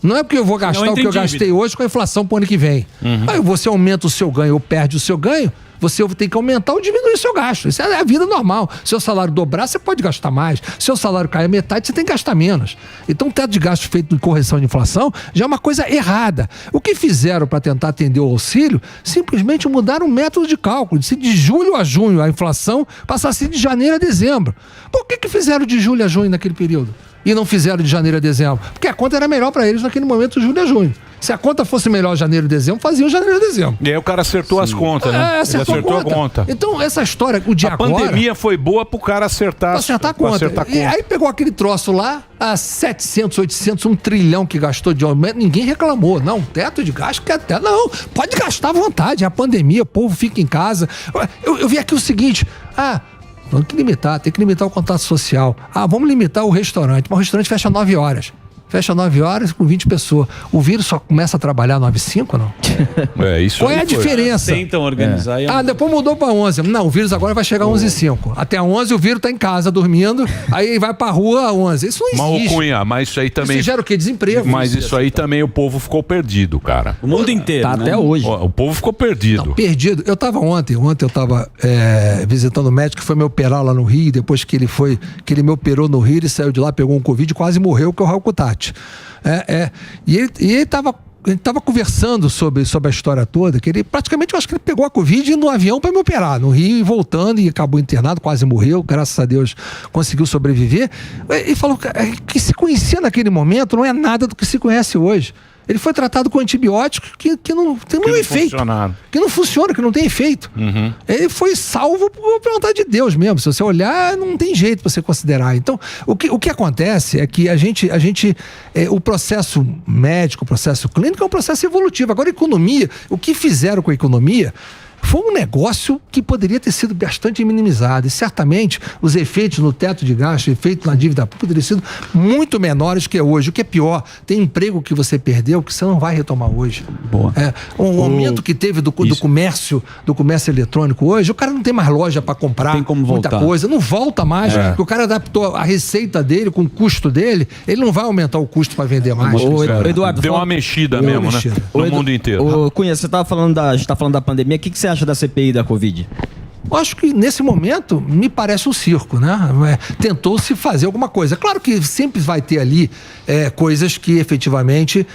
Não é porque eu vou gastar o que eu gastei hoje com a inflação para o ano que vem. Aí você aumenta o seu ganho ou perde o seu ganho, você tem que aumentar ou diminuir o seu gasto. Isso é a vida normal. Se o salário dobrar, você pode gastar mais. Se o salário cair a metade, você tem que gastar menos. Então, o teto de gasto feito em correção de inflação já é uma coisa errada. O que fizeram para tentar atender o auxílio, simplesmente mudaram o método de cálculo. Se de julho a junho a inflação passasse de janeiro a dezembro. Por que fizeram de julho a junho naquele período? E não fizeram de janeiro a dezembro? Porque a conta era melhor para eles naquele momento, de julho a junho. Se a conta fosse melhor janeiro e dezembro, fazia o janeiro e dezembro. E aí o cara acertou as contas, né? Ele acertou a conta. Então, essa história, o de agora... A pandemia foi boa pro cara acertar a conta. E aí pegou aquele troço lá, a 700, 800, 1 trilhão que gastou de aumento, ninguém reclamou. Não, teto de gasto, que até... Não, pode gastar à vontade, é a pandemia, o povo fica em casa. Eu vi aqui o seguinte, tem que limitar o contato social. Vamos limitar o restaurante, mas o restaurante fecha 9 horas. Fecha 9 horas com 20 pessoas. O vírus só começa a trabalhar 9h05, não? Isso. Qual é a diferença? Tentam organizar. Depois mudou para 11. Não, o vírus agora vai chegar a 11h05. Até 11 o vírus tá em casa dormindo, aí vai pra rua a 11. Isso não existe. Mas, Cunha, mas isso aí também... Isso gera o quê? Desemprego. Mas isso aí também o povo ficou perdido, cara. O mundo inteiro, tá, né? Até hoje. O povo ficou perdido. Não, perdido. Eu tava ontem eu tava visitando o médico que foi me operar lá no Rio, depois que ele me operou no Rio, ele saiu de lá, pegou um Covid e quase morreu, que é o Raul Cutati. E ele tava conversando sobre a história toda, que ele praticamente, eu acho que ele pegou a Covid no avião para me operar, no Rio, e voltando, e acabou internado, quase morreu, graças a Deus conseguiu sobreviver. E falou que se conhecia naquele momento não é nada do que se conhece hoje. Ele foi tratado com antibiótico que não tem nenhum efeito. Que não funciona, que não tem efeito. Uhum. Ele foi salvo por vontade de Deus mesmo. Se você olhar, não tem jeito para você considerar. Então, o que acontece é que o processo médico, o processo clínico é um processo evolutivo. Agora, a economia, o que fizeram com a economia foi um negócio que poderia ter sido bastante minimizado. E certamente os efeitos no teto de gasto, efeitos na dívida pública poderiam ter sido muito menores que é hoje. O que é pior, tem emprego que você perdeu que você não vai retomar hoje. Boa. Um aumento que teve do comércio eletrônico hoje, o cara não tem mais loja para comprar tem como muita voltar. coisa, não volta mais, porque o cara adaptou a receita dele com o custo dele, ele não vai aumentar o custo para vender mais. Eduardo, deu uma mexida mesmo, né? No mundo inteiro. Cunha, você estava falando a gente tá falando da pandemia, o que você acha da CPI da Covid? Eu acho que nesse momento me parece um circo, né? Tentou-se fazer alguma coisa. Claro que sempre vai ter ali coisas que efetivamente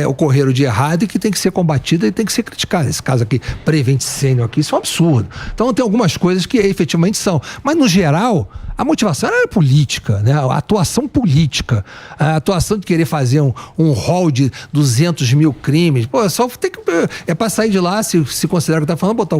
ocorreram de errado e que tem que ser combatida e tem que ser criticada. Esse caso aqui, Prevent Senior aqui, isso é um absurdo. Então tem algumas coisas que efetivamente são. Mas no geral, a motivação era política, né? A atuação política, a atuação de querer fazer um rol de 200 mil crimes. Pô, só tem que... É para sair de lá, se considerar que tá falando, botar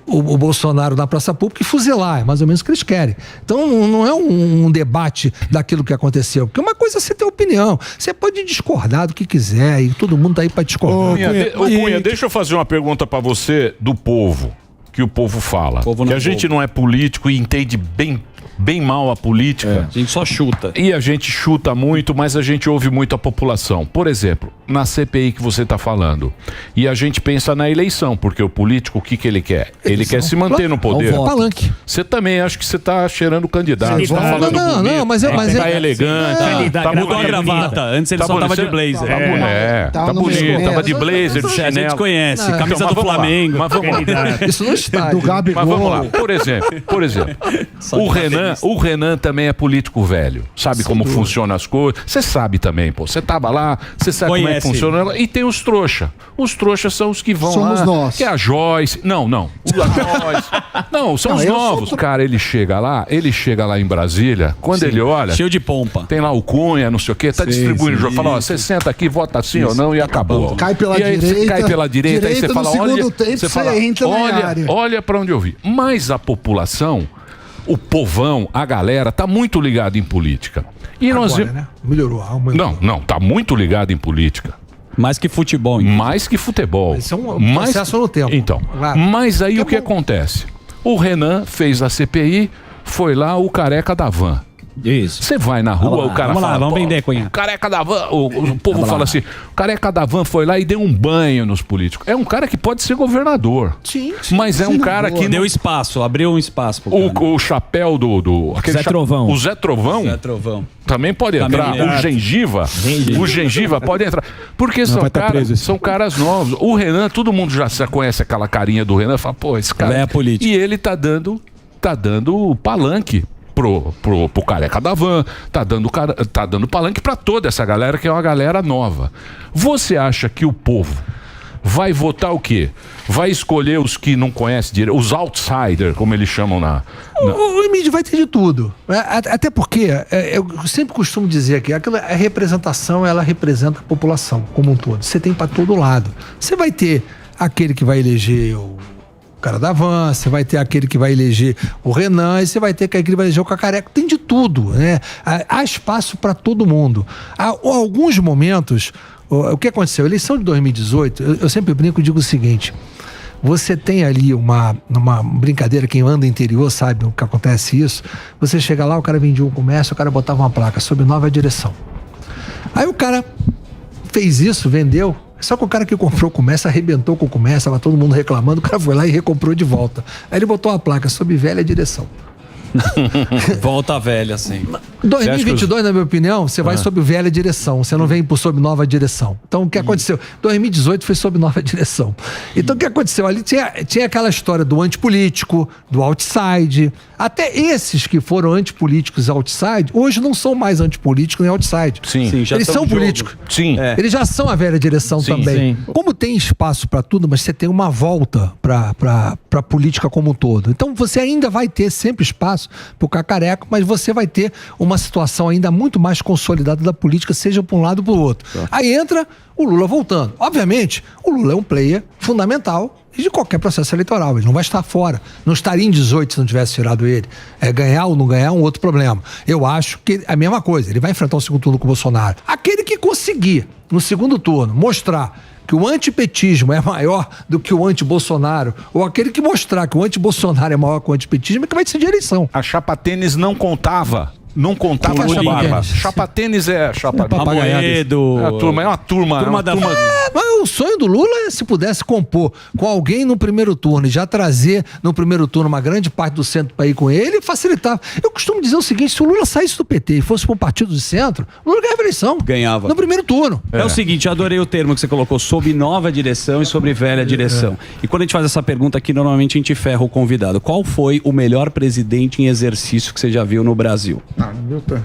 o Bolsonaro na praça pública e fuzilar, é mais ou menos o que eles querem. Então não é um debate daquilo que aconteceu, porque uma coisa é você ter opinião, você pode discordar do que quiser e todo mundo tá aí para discordar. Cunha, deixa eu fazer uma pergunta para você do povo, que o povo fala, que a gente não é político e entende bem mal a política. A gente só chuta. E a gente chuta muito, mas a gente ouve muito a população. Por exemplo, na CPI que você está falando, e a gente pensa na eleição, porque o político, o que ele quer? Ele quer se manter no poder. Palanque. Você também acha que você está cheirando candidato. Você tá falando não, mas tá elegante. Tá mudou a gravata. Antes ele só tava de blazer. Tá bonito. Tava de blazer, de chinelo. A gente conhece. Camisa do Flamengo. Mas vamos lá. Isso não está. Do Gabigol. Mas vamos lá. Por exemplo, o Renan também é político velho. Sabe como funcionam as coisas. Você sabe também, pô. Você tava lá, você sabe como é que funciona. E tem os trouxa. Os trouxas são os que vão Somos lá. nós. Que é a Joyce. Não. A Joyce. Não, são os novos. Cara, ele chega lá em Brasília, quando ele olha... Cheio de pompa. Tem lá o Cunha, não sei o quê, tá distribuindo o jogo. Fala, ó, você senta aqui, vota sim ou não e acabou. Cai pela e aí, direita. Cai pela direita, aí você fala, olha... Você entra na área. Olha pra onde eu vi. Mas a população... O povão, a galera, tá muito ligado em política. E agora, nós... né? Melhorou. Não, tá muito ligado em política. Mais que futebol. Então. Mais que futebol. Isso é um processo no tempo. Então, claro. mas aí o que acontece? O Renan fez a CPI, foi lá o careca da van. Isso. Você vai na rua, o cara fala... Vamos vender, Cunha. Careca da van... O povo fala assim, o careca da van foi lá e deu um banho nos políticos. É um cara que pode ser governador. Sim. Mas é um cara que... Deu espaço, abriu um espaço pro cara. O chapéu do Zé Trovão. O Zé Trovão. Zé Trovão. Também pode entrar. O Gengiva pode entrar. Porque são caras novos. O Renan, todo mundo já conhece aquela carinha do Renan. Fala, pô, esse cara... É a política. E ele tá dando palanque pro careca da van, tá dando palanque pra toda essa galera, que é uma galera nova. Você acha que o povo vai votar o quê? Vai escolher os que não conhecem direito, os outsiders, como eles chamam O Emílio vai ter de tudo. Até porque, eu sempre costumo dizer que a representação, ela representa a população como um todo. Você tem para todo lado. Você vai ter aquele que vai eleger o cara da Van, você vai ter aquele que vai eleger o Renan, e você vai ter aquele que vai eleger o Cacareco. Tem de tudo, né? Há espaço para todo mundo. Há alguns momentos, o que aconteceu? A eleição de 2018, eu sempre brinco e digo o seguinte: você tem ali numa brincadeira, quem anda no interior sabe o que acontece isso. Você chega lá, o cara vendia um comércio, o cara botava uma placa sob nova direção. Aí o cara fez isso, vendeu. Só que o cara que comprou o comércio arrebentou com o comércio, estava todo mundo reclamando, o cara foi lá e recomprou de volta. Aí ele botou a placa sob velha direção. Volta velha, assim. 2022, na minha opinião, você vai sob velha direção, você não vem por sob nova direção. Então, o que aconteceu? 2018 foi sob nova direção. Então, o que aconteceu? Ali tinha aquela história do antipolítico, do outside. Até esses que foram antipolíticos e outside, hoje não são mais antipolíticos nem outside. Sim, já eles são políticos. Sim. Eles já são a velha direção também. Sim. Como tem espaço para tudo, mas você tem uma volta para a política como um todo. Então, você ainda vai ter sempre espaço para o Cacareco, mas você vai ter uma situação ainda muito mais consolidada da política, seja para um lado ou para o outro. Aí entra o Lula voltando. Obviamente, o Lula é um player fundamental de qualquer processo eleitoral. Ele não vai estar fora. Não estaria em 18 se não tivesse tirado ele. Ganhar ou não ganhar é um outro problema. Eu acho que é a mesma coisa. Ele vai enfrentar um segundo turno com o Bolsonaro. Aquele que conseguir, no segundo turno, mostrar que o antipetismo é maior do que o anti-Bolsonaro, ou aquele que mostrar que o anti-Bolsonaro é maior que o antipetismo, é que vai decidir a eleição. A chapa tênis não contava. Não contava com barba. Chapa tênis é chapa Amoedo. É uma turma da... Mas o sonho do Lula é se pudesse compor com alguém no primeiro turno e já trazer no primeiro turno uma grande parte do centro para ir com ele, facilitava. Eu costumo dizer o seguinte: se o Lula saísse do PT e fosse para um partido de centro, o Lula ganhava a eleição. Ganhava. No primeiro turno. É o seguinte, eu adorei o termo que você colocou, sob nova direção e sobre velha direção. E quando a gente faz essa pergunta aqui, normalmente a gente ferra o convidado. Qual foi o melhor presidente em exercício que você já viu no Brasil? Milton.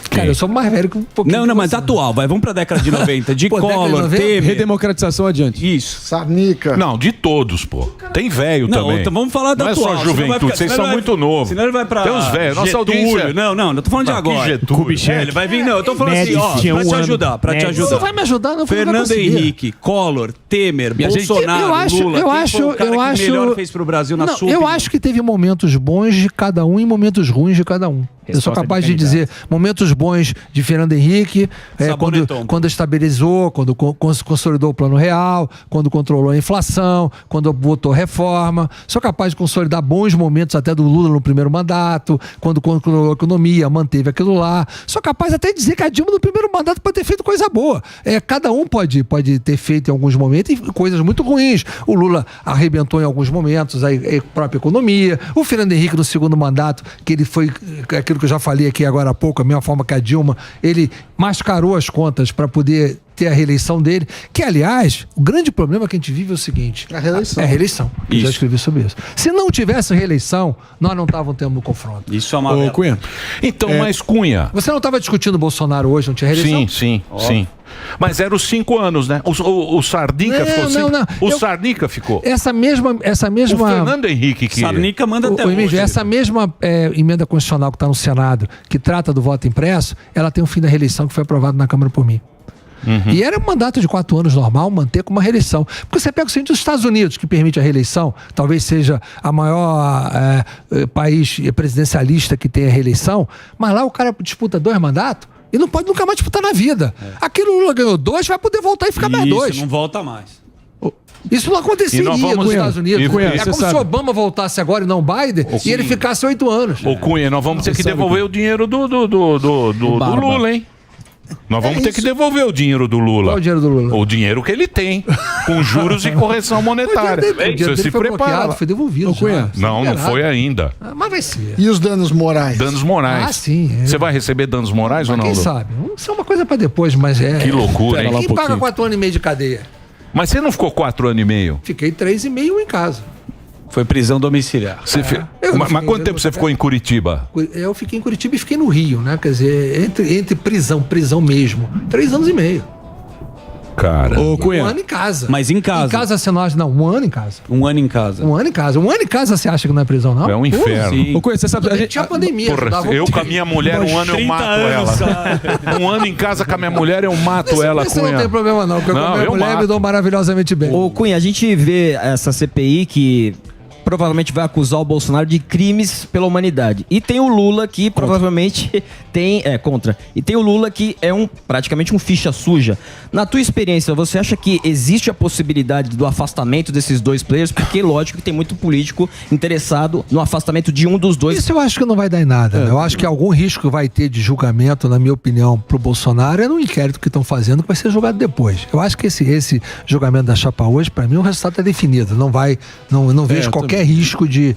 Cara, eu sou mais velho que um pouquinho. Não, mas atual, vai. Vamos pra década de 90. De Collor, Temer. Redemocratização adiante. Isso. Sarnica. Não, de todos, pô. Tem velho também. Então vamos falar da não atual. Não é só juventude, vocês são muito novos. Senão ele vai pra tem os velhos. Nossa audiência... Não, eu tô falando de agora. Ele vai vir, não, eu tô falando assim, ó, pra te ajudar. Não vai me ajudar, não. Fernando Henrique, Collor, Temer, Bolsonaro, Lula. Eu acho que melhor fez pro Brasil na sua opinião? Eu acho que teve momentos bons de cada um e momentos ruins de cada um. Eu sou capaz de dizer momentos bons de Fernando Henrique, quando estabilizou, quando consolidou o Plano Real, quando controlou a inflação, quando votou reforma. Sou capaz de consolidar bons momentos até do Lula no primeiro mandato, quando controlou a economia, manteve aquilo lá. Sou capaz até de dizer que a Dilma no primeiro mandato pode ter feito coisa boa. Cada um pode ter feito em alguns momentos coisas muito ruins. O Lula arrebentou em alguns momentos a própria economia. O Fernando Henrique no segundo mandato, que ele foi aquilo que eu já falei aqui agora há pouco, a mesma forma que a Dilma, ele mascarou as contas para poder ter a reeleição dele, que, aliás, o grande problema que a gente vive é o seguinte: a reeleição. É a reeleição. Eu já escrevi sobre isso. Se não tivesse reeleição, nós não estávamos tendo no confronto. Isso é uma... Cunha. Então, mas Cunha... Você não estava discutindo o Bolsonaro hoje, não tinha reeleição? Sim. Mas era os 5 anos, né? O Sarnica ficou 5. O Sarnica ficou. Essa mesma... O Fernando Henrique que... Sarnica manda até hoje. Essa mesma emenda constitucional que está no Senado, que trata do voto impresso, ela tem um fim da reeleição que foi aprovado na Câmara por mim. E era um mandato de 4 anos normal, manter com uma reeleição. Porque você pega o seguinte: os Estados Unidos, que permite a reeleição, talvez seja a maior país presidencialista que tem a reeleição, mas lá o cara disputa 2 mandatos e não pode nunca mais disputar na vida. Aqui o Lula ganhou 2, vai poder voltar e ficar mais 2. Isso, não volta mais. Isso não aconteceria nos Estados Unidos. É como se o Obama voltasse agora e não Biden, e ele ficasse 8 anos. Ô Cunha, nós vamos ter que devolver o dinheiro do Lula, hein? Nós vamos ter que devolver o dinheiro do Lula. Qual o dinheiro do Lula? O dinheiro que ele tem, com juros e correção monetária. Você se prepara. Foi devolvido. Não foi ainda. Mas vai ser. E os danos morais? Danos morais. Ah, sim. Você vai receber danos morais ou não? Quem sabe? Isso é uma coisa para depois, mas é... Que loucura, hein? Quem paga 4 anos e meio de cadeia? Mas você não ficou 4 anos e meio? Fiquei 3,5 em casa. Foi prisão domiciliar. Mas quanto tempo você ficou em Curitiba? Eu fiquei em Curitiba e fiquei no Rio, né? Quer dizer, entre prisão mesmo. 3 anos e meio. cara. Ô, Cunha. Um ano em casa. Mas em casa. Em casa você não acha, não, um ano em casa. Um ano em casa. Um ano em casa. Um ano em casa você acha que não é prisão, não? É um inferno. Sim. Ô, Cunha, você sabe... Tinha pandemia. Porra, dava eu com a minha mulher, um ano eu 30 mato anos, ela. Um ano em casa com a minha mulher, eu mato ela, Isso não Cunha. tem problema não, porque Não, com a minha eu mulher mato. me dou maravilhosamente bem. Ô Cunha, a gente vê essa CPI que provavelmente vai acusar o Bolsonaro de crimes pela humanidade. E tem o Lula que provavelmente tem... contra. E tem o Lula que é praticamente um ficha suja. Na tua experiência, você acha que existe a possibilidade do afastamento desses dois players? Porque, lógico, que tem muito político interessado no afastamento de um dos dois. Isso eu acho que não vai dar em nada. Eu acho que algum risco vai ter de julgamento, na minha opinião, pro Bolsonaro é no inquérito que estão fazendo, que vai ser julgado depois. Eu acho que esse julgamento da chapa hoje, para mim, o resultado está definido. Não vejo qualquer risco de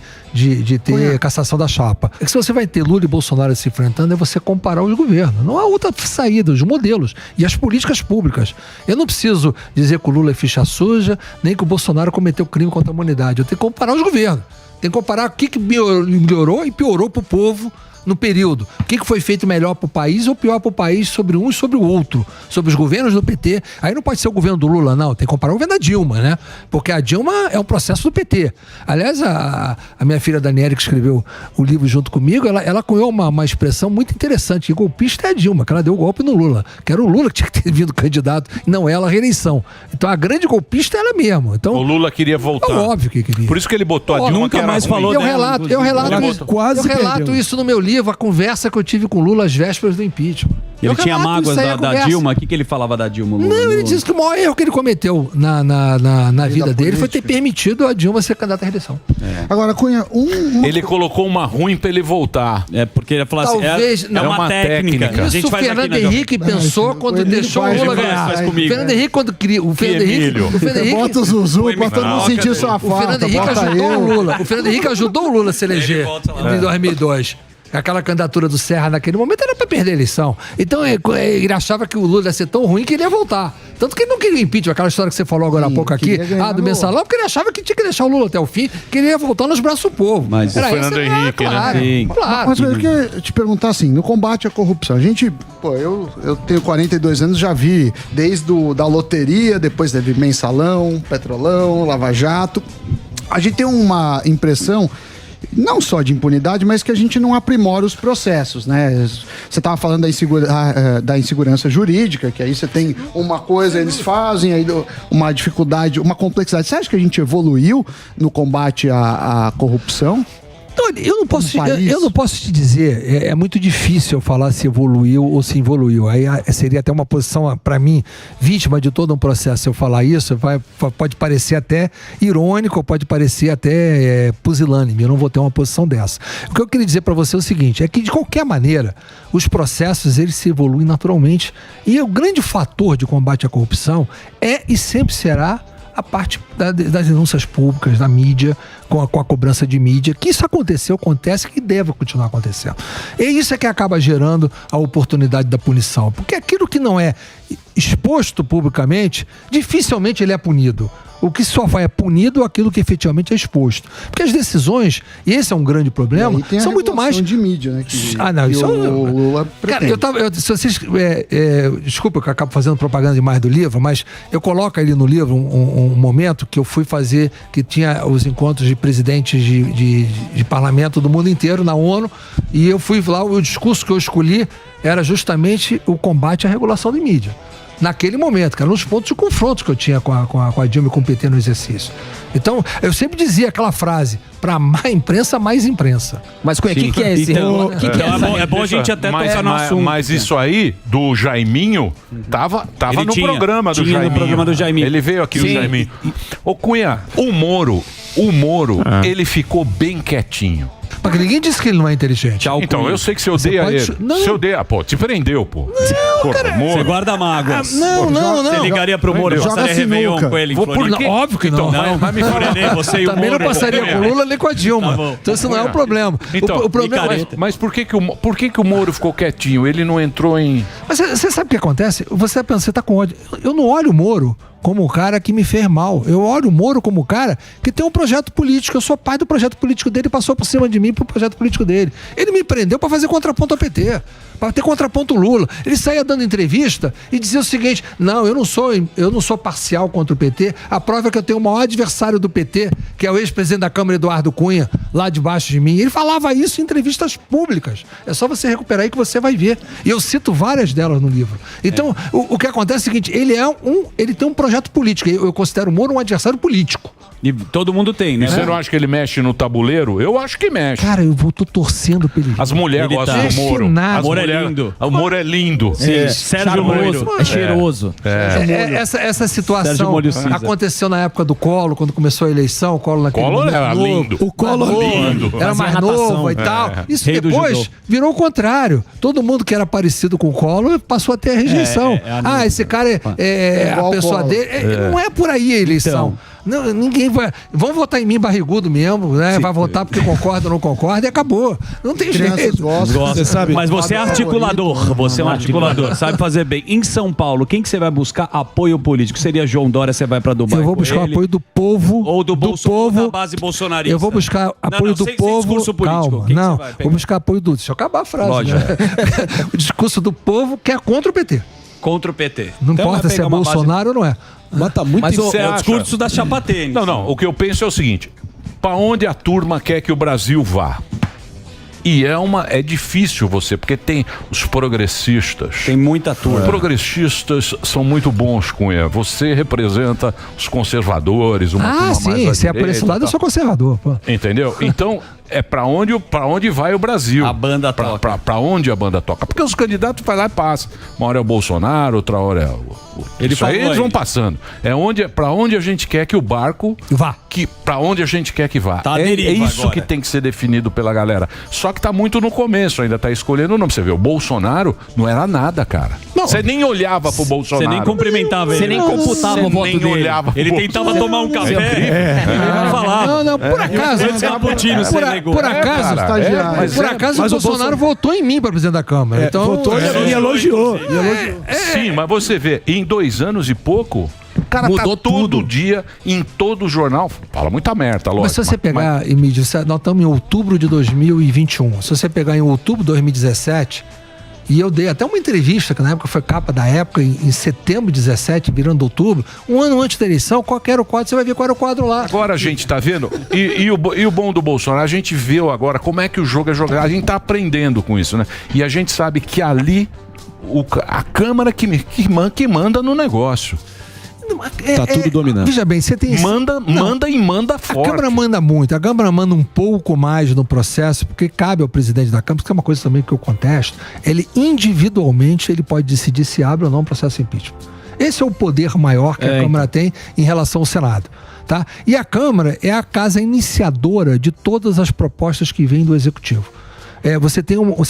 ter cassação da chapa. É que se você vai ter Lula e Bolsonaro se enfrentando, é você comparar os governos. Não há outra saída, os modelos e as políticas públicas. Eu não preciso dizer que o Lula é ficha suja, nem que o Bolsonaro cometeu crime contra a humanidade. Eu tenho que comparar os governos. Tem que comparar o que melhorou e piorou para o povo no período. O que foi feito melhor para o país ou pior para o país sobre um e sobre o outro. Sobre os governos do PT. Aí não pode ser o governo do Lula, não. Tem que comparar o governo da Dilma, né? Porque a Dilma é um processo do PT. Aliás, a minha filha Daniela, que escreveu o livro junto comigo, ela cunhou uma expressão muito interessante. E golpista é a Dilma, que ela deu o golpe no Lula. Que era o Lula que tinha que ter vindo candidato, e não ela a reeleição. Então a grande golpista é ela mesmo. Então, O Lula queria voltar. é óbvio que queria. Por isso que ele botou a Dilma, nunca que era mais ruim. falou Eu dela, relato Quase perdeu. isso no meu livro, a conversa que eu tive com o Lula às vésperas do impeachment. Ele Eu tinha relato mágoas isso aí, a da conversa. Dilma? O que ele falava da Dilma, Lula? Não, ele disse que o maior erro que ele cometeu na vida dele foi ter política. permitido a Dilma ser candidata à reeleição. Agora, Cunha, Ele colocou uma ruim pra ele voltar. É porque ele falou assim, Talvez- é não, uma uma técnica. técnica. A Isso gente o faz aqui Fernando na Jovem Henrique pensou quando ele deixou o faz, Lula ele ganhar. faz O comigo. Fernando Henrique, quando criou. O Fernando Emílio. Henrique. bota o Zuzu Foi pra todo mundo troca sentir sua O Fernando falta. Henrique Bota ajudou o eu. Lula. O Fernando Henrique ajudou o Lula a se eleger volta lá. em 2002. Aquela candidatura do Serra naquele momento era pra perder a eleição. Então ele achava que o Lula ia ser tão ruim que ele ia voltar. Tanto que ele não queria impeachment, aquela história que você falou agora há pouco aqui, queria ganhar do no- mensalão, porque ele achava que tinha que deixar o Lula até o fim, que ele ia voltar nos braços do povo. Mas Era o Fernando esse, Henrique, né? claro, Sim. claro. Mas eu queria te perguntar assim, no combate à corrupção, a gente, eu tenho 42 anos, já vi desde da loteria, depois teve mensalão, petrolão, Lava Jato. A gente tem uma impressão, não só de impunidade, mas que a gente não aprimora os processos, né? Você estava falando da insegurança jurídica, que aí você tem uma coisa, eles fazem, aí uma dificuldade, uma complexidade. Você acha que a gente evoluiu no combate à corrupção? Então, eu não posso te dizer, é muito difícil eu falar se evoluiu ou se involuiu. Aí seria até uma posição, para mim, vítima de todo um processo. Se eu falar isso, pode parecer até irônico, pode parecer até pusilânime. Eu não vou ter uma posição dessa. O que eu queria dizer para você é o seguinte, é que de qualquer maneira, os processos eles se evoluem naturalmente. E o grande fator de combate à corrupção é e sempre será a parte das denúncias públicas, da mídia, com a cobrança de mídia, que isso aconteceu, acontece e deve continuar acontecendo. E isso é que acaba gerando a oportunidade da punição, porque aquilo que não é exposto publicamente, dificilmente ele é punido. O que só vai é punido aquilo que efetivamente é exposto. Porque as decisões, e esse é um grande problema, são muito mais de mídia, né? Que, não, isso o Lula Cara, pretende. se vocês. Desculpa que eu acabo fazendo propaganda demais do livro, mas eu coloco ali no livro um momento que eu fui fazer, que tinha os encontros de presidentes de parlamento do mundo inteiro na ONU, e eu fui lá, o discurso que eu escolhi era justamente o combate à regulação de mídia. Naquele momento, que eram os pontos de confronto que eu tinha com a Dilma e com o PT no exercício. Então, eu sempre dizia aquela frase, para má imprensa, mais imprensa. Mas Cunha, o que é esse? Então, Que é essa? é bom a gente até tocar no assunto. Mas isso aí, do Jaiminho, tava Ele no tinha, programa do tinha no Jaiminho. programa do Jaiminho. Ele veio aqui, Sim. o Jaiminho. Ô Cunha, o Moro, ele ficou bem quietinho. Porque ninguém disse que ele não é inteligente. Tchau, Então, Cunha. eu sei que você odeia pode- ele. Não. Você odeia, pô, te prendeu, pô. Porra, Moro. Você guarda mágoas. Não. Você ligaria pro Moro, Joga passaria Réveillon sinuca. com ele em Vou por Floripa? quê? Óbvio que Então, não. vai me Renê, você e o Também não Moro. passaria com o Lula nem com a Dilma. Tá bom. Então isso não é um problema. Então, o problema mas por que que o Moro ficou quietinho? Ele não entrou em... Mas você sabe o que acontece? Você pensa, você tá com ódio. Eu não olho o Moro como o cara que me fez mal. Eu olho o Moro como o cara que tem um projeto político. Eu sou pai do projeto político dele, passou por cima de mim. mim pro projeto político dele. Ele me prendeu para fazer contraponto ao PT, para ter contraponto ao Lula. Ele saía dando entrevista e dizia o seguinte: não, eu não sou parcial contra o PT. A prova é que eu tenho o maior adversário do PT, que é o ex-presidente da Câmara, Eduardo Cunha, lá debaixo de mim. Ele falava isso em entrevistas públicas. É só você recuperar aí que você vai ver. E eu cito várias delas no livro. Então, o que acontece é o seguinte: ele tem um projeto político. Eu considero o Moro um adversário político. E todo mundo tem, né? E você não acha que ele mexe no tabuleiro? Eu acho que mexe. Cara, tô torcendo pra ele. As mulheres gostam do Moro. Nada. As mulheres- lindo. O Moro é lindo. Sérgio Moro. É cheiroso. Essa situação Sérgio Molho Cinza. aconteceu na época do Collor, quando começou a eleição. O Collor naquele Collor momento era novo. lindo. O Collor lindo. era mais Fazia natação. novo e tal. Isso Rei do depois judô. virou o contrário. Todo mundo que era parecido com o Collor passou a ter a rejeição. Esse cara é a igual pessoa o Collor. dele. Não é por aí a eleição. Não, ninguém vai. Vão votar em mim barrigudo mesmo, né? Vai votar porque concorda ou não concorda e acabou. Não tem Crianças jeito. gostam. Você sabe? Mas você é articulador, você é um articulador, sabe fazer bem. Em São Paulo, quem que você vai buscar apoio político? Seria João Dória, você vai pra Dubai Eu vou com buscar o ele? apoio do povo. Ou do Bolsonaro, povo. da base bolsonarista? Eu vou buscar apoio do sem povo. discurso político. Calma, Quem que não. você vai pegar? Vou buscar apoio do. Deixa eu acabar a frase. Lógico. Né? O discurso do povo que é contra o PT. Contra o PT. Não Então importa vai se é pegar uma base- Bolsonaro ou não é. Mas tá muito Mas É você o acha? discurso da chapa tênis. Não. O que eu penso é o seguinte: para onde a turma quer que o Brasil vá? E é difícil você, porque tem os progressistas. Tem muita turma. Os progressistas são muito bons com ele. Você representa os conservadores, uma turma mais à Se é por esse direita, lado, eu tá? sou conservador. Pô. Entendeu? Então, é pra onde vai o Brasil. A banda toca. Pra onde a banda toca. Porque os candidatos vai lá e passa. Uma hora é o Bolsonaro, outra hora é o... Ele Isso aí falou eles aí. vão passando. Pra onde a gente quer que o barco... Vá. Pra onde a gente quer que vá. Tá à é deriva isso agora. que tem que ser definido pela galera. Só que tá muito no começo, ainda tá escolhendo o nome. Você vê, o Bolsonaro não era nada, cara. Você nem olhava pro Bolsonaro. Você nem cumprimentava ele. Você nem computava Você o voto nem dele. olhava pro Ele tentava tomar um café. Ele vai falar. Não, por acaso. Esse cappuccino você negou. Por acaso, cara, estagiário. mas por é- acaso mas o o Bolsonaro votou em mim para presidente da Câmara. Então, Votou e elogiou. Sim, mas você vê, em 2 anos e pouco, o cara Mudou tá todo tudo. dia, em todo jornal, fala muita merda, lógico. Mas se você pegar, Emílio, nós estamos em outubro de 2021. Se você pegar em outubro de 2017, e eu dei até uma entrevista, que na época foi capa da época, em setembro de 17, virando outubro, um ano antes da eleição, qual que era o quadro, você vai ver qual era o quadro lá. Agora a gente tá vendo, e o bom do Bolsonaro, a gente viu agora como é que o jogo é jogado, a gente tá aprendendo com isso, né? E a gente sabe que ali, a Câmara que manda no negócio. Tá tudo dominado. Veja bem, você tem... Manda e manda forte. A Câmara manda muito, a Câmara manda um pouco mais no processo, porque cabe ao presidente da Câmara, que é uma coisa também que eu contesto, ele individualmente ele pode decidir se abre ou não o processo de impeachment. Esse é o poder maior que a Câmara tem em relação ao Senado. Tá? E a Câmara é a casa iniciadora de todas as propostas que vêm do Executivo. Nós temos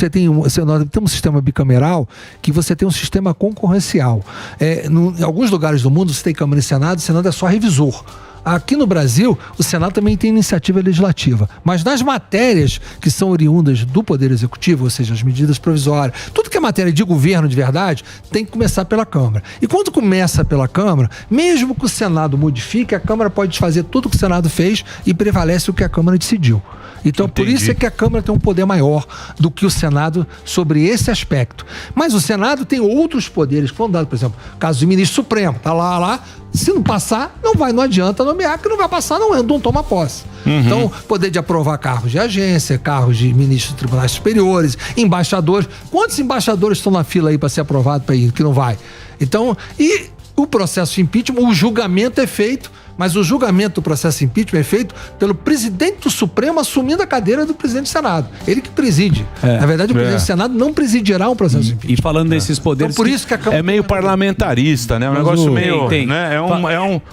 um sistema bicameral que você tem um sistema concorrencial. Em alguns lugares do mundo você tem Câmara e Senado, o Senado é só revisor. Aqui no Brasil, o Senado também tem iniciativa legislativa. Mas nas matérias que são oriundas do Poder Executivo, ou seja, as medidas provisórias, tudo que é matéria de governo de verdade, tem que começar pela Câmara. E quando começa pela Câmara, mesmo que o Senado modifique, a Câmara pode fazer tudo o que o Senado fez e prevalece o que a Câmara decidiu. Então, por isso é que a Câmara tem um poder maior do que o Senado sobre esse aspecto. Mas o Senado tem outros poderes que foram dados, por exemplo, caso do ministro Supremo, tá lá, se não passar, não adianta nomear, que não vai passar, não toma posse. Então, poder de aprovar cargos de agência, cargos de ministros de tribunais superiores, embaixadores. Quantos embaixadores estão na fila aí para ser aprovado para ir, que não vai? Então, e o processo de impeachment, o julgamento é feito, mas o julgamento do processo de impeachment é feito pelo presidente do Supremo assumindo a cadeira do presidente do Senado. Ele que preside. Na verdade, o presidente do Senado não presidirá um processo de impeachment. E falando desses poderes... Então, por isso que a Câmara... É meio parlamentarista, né? Um negócio meio... Tem. Né?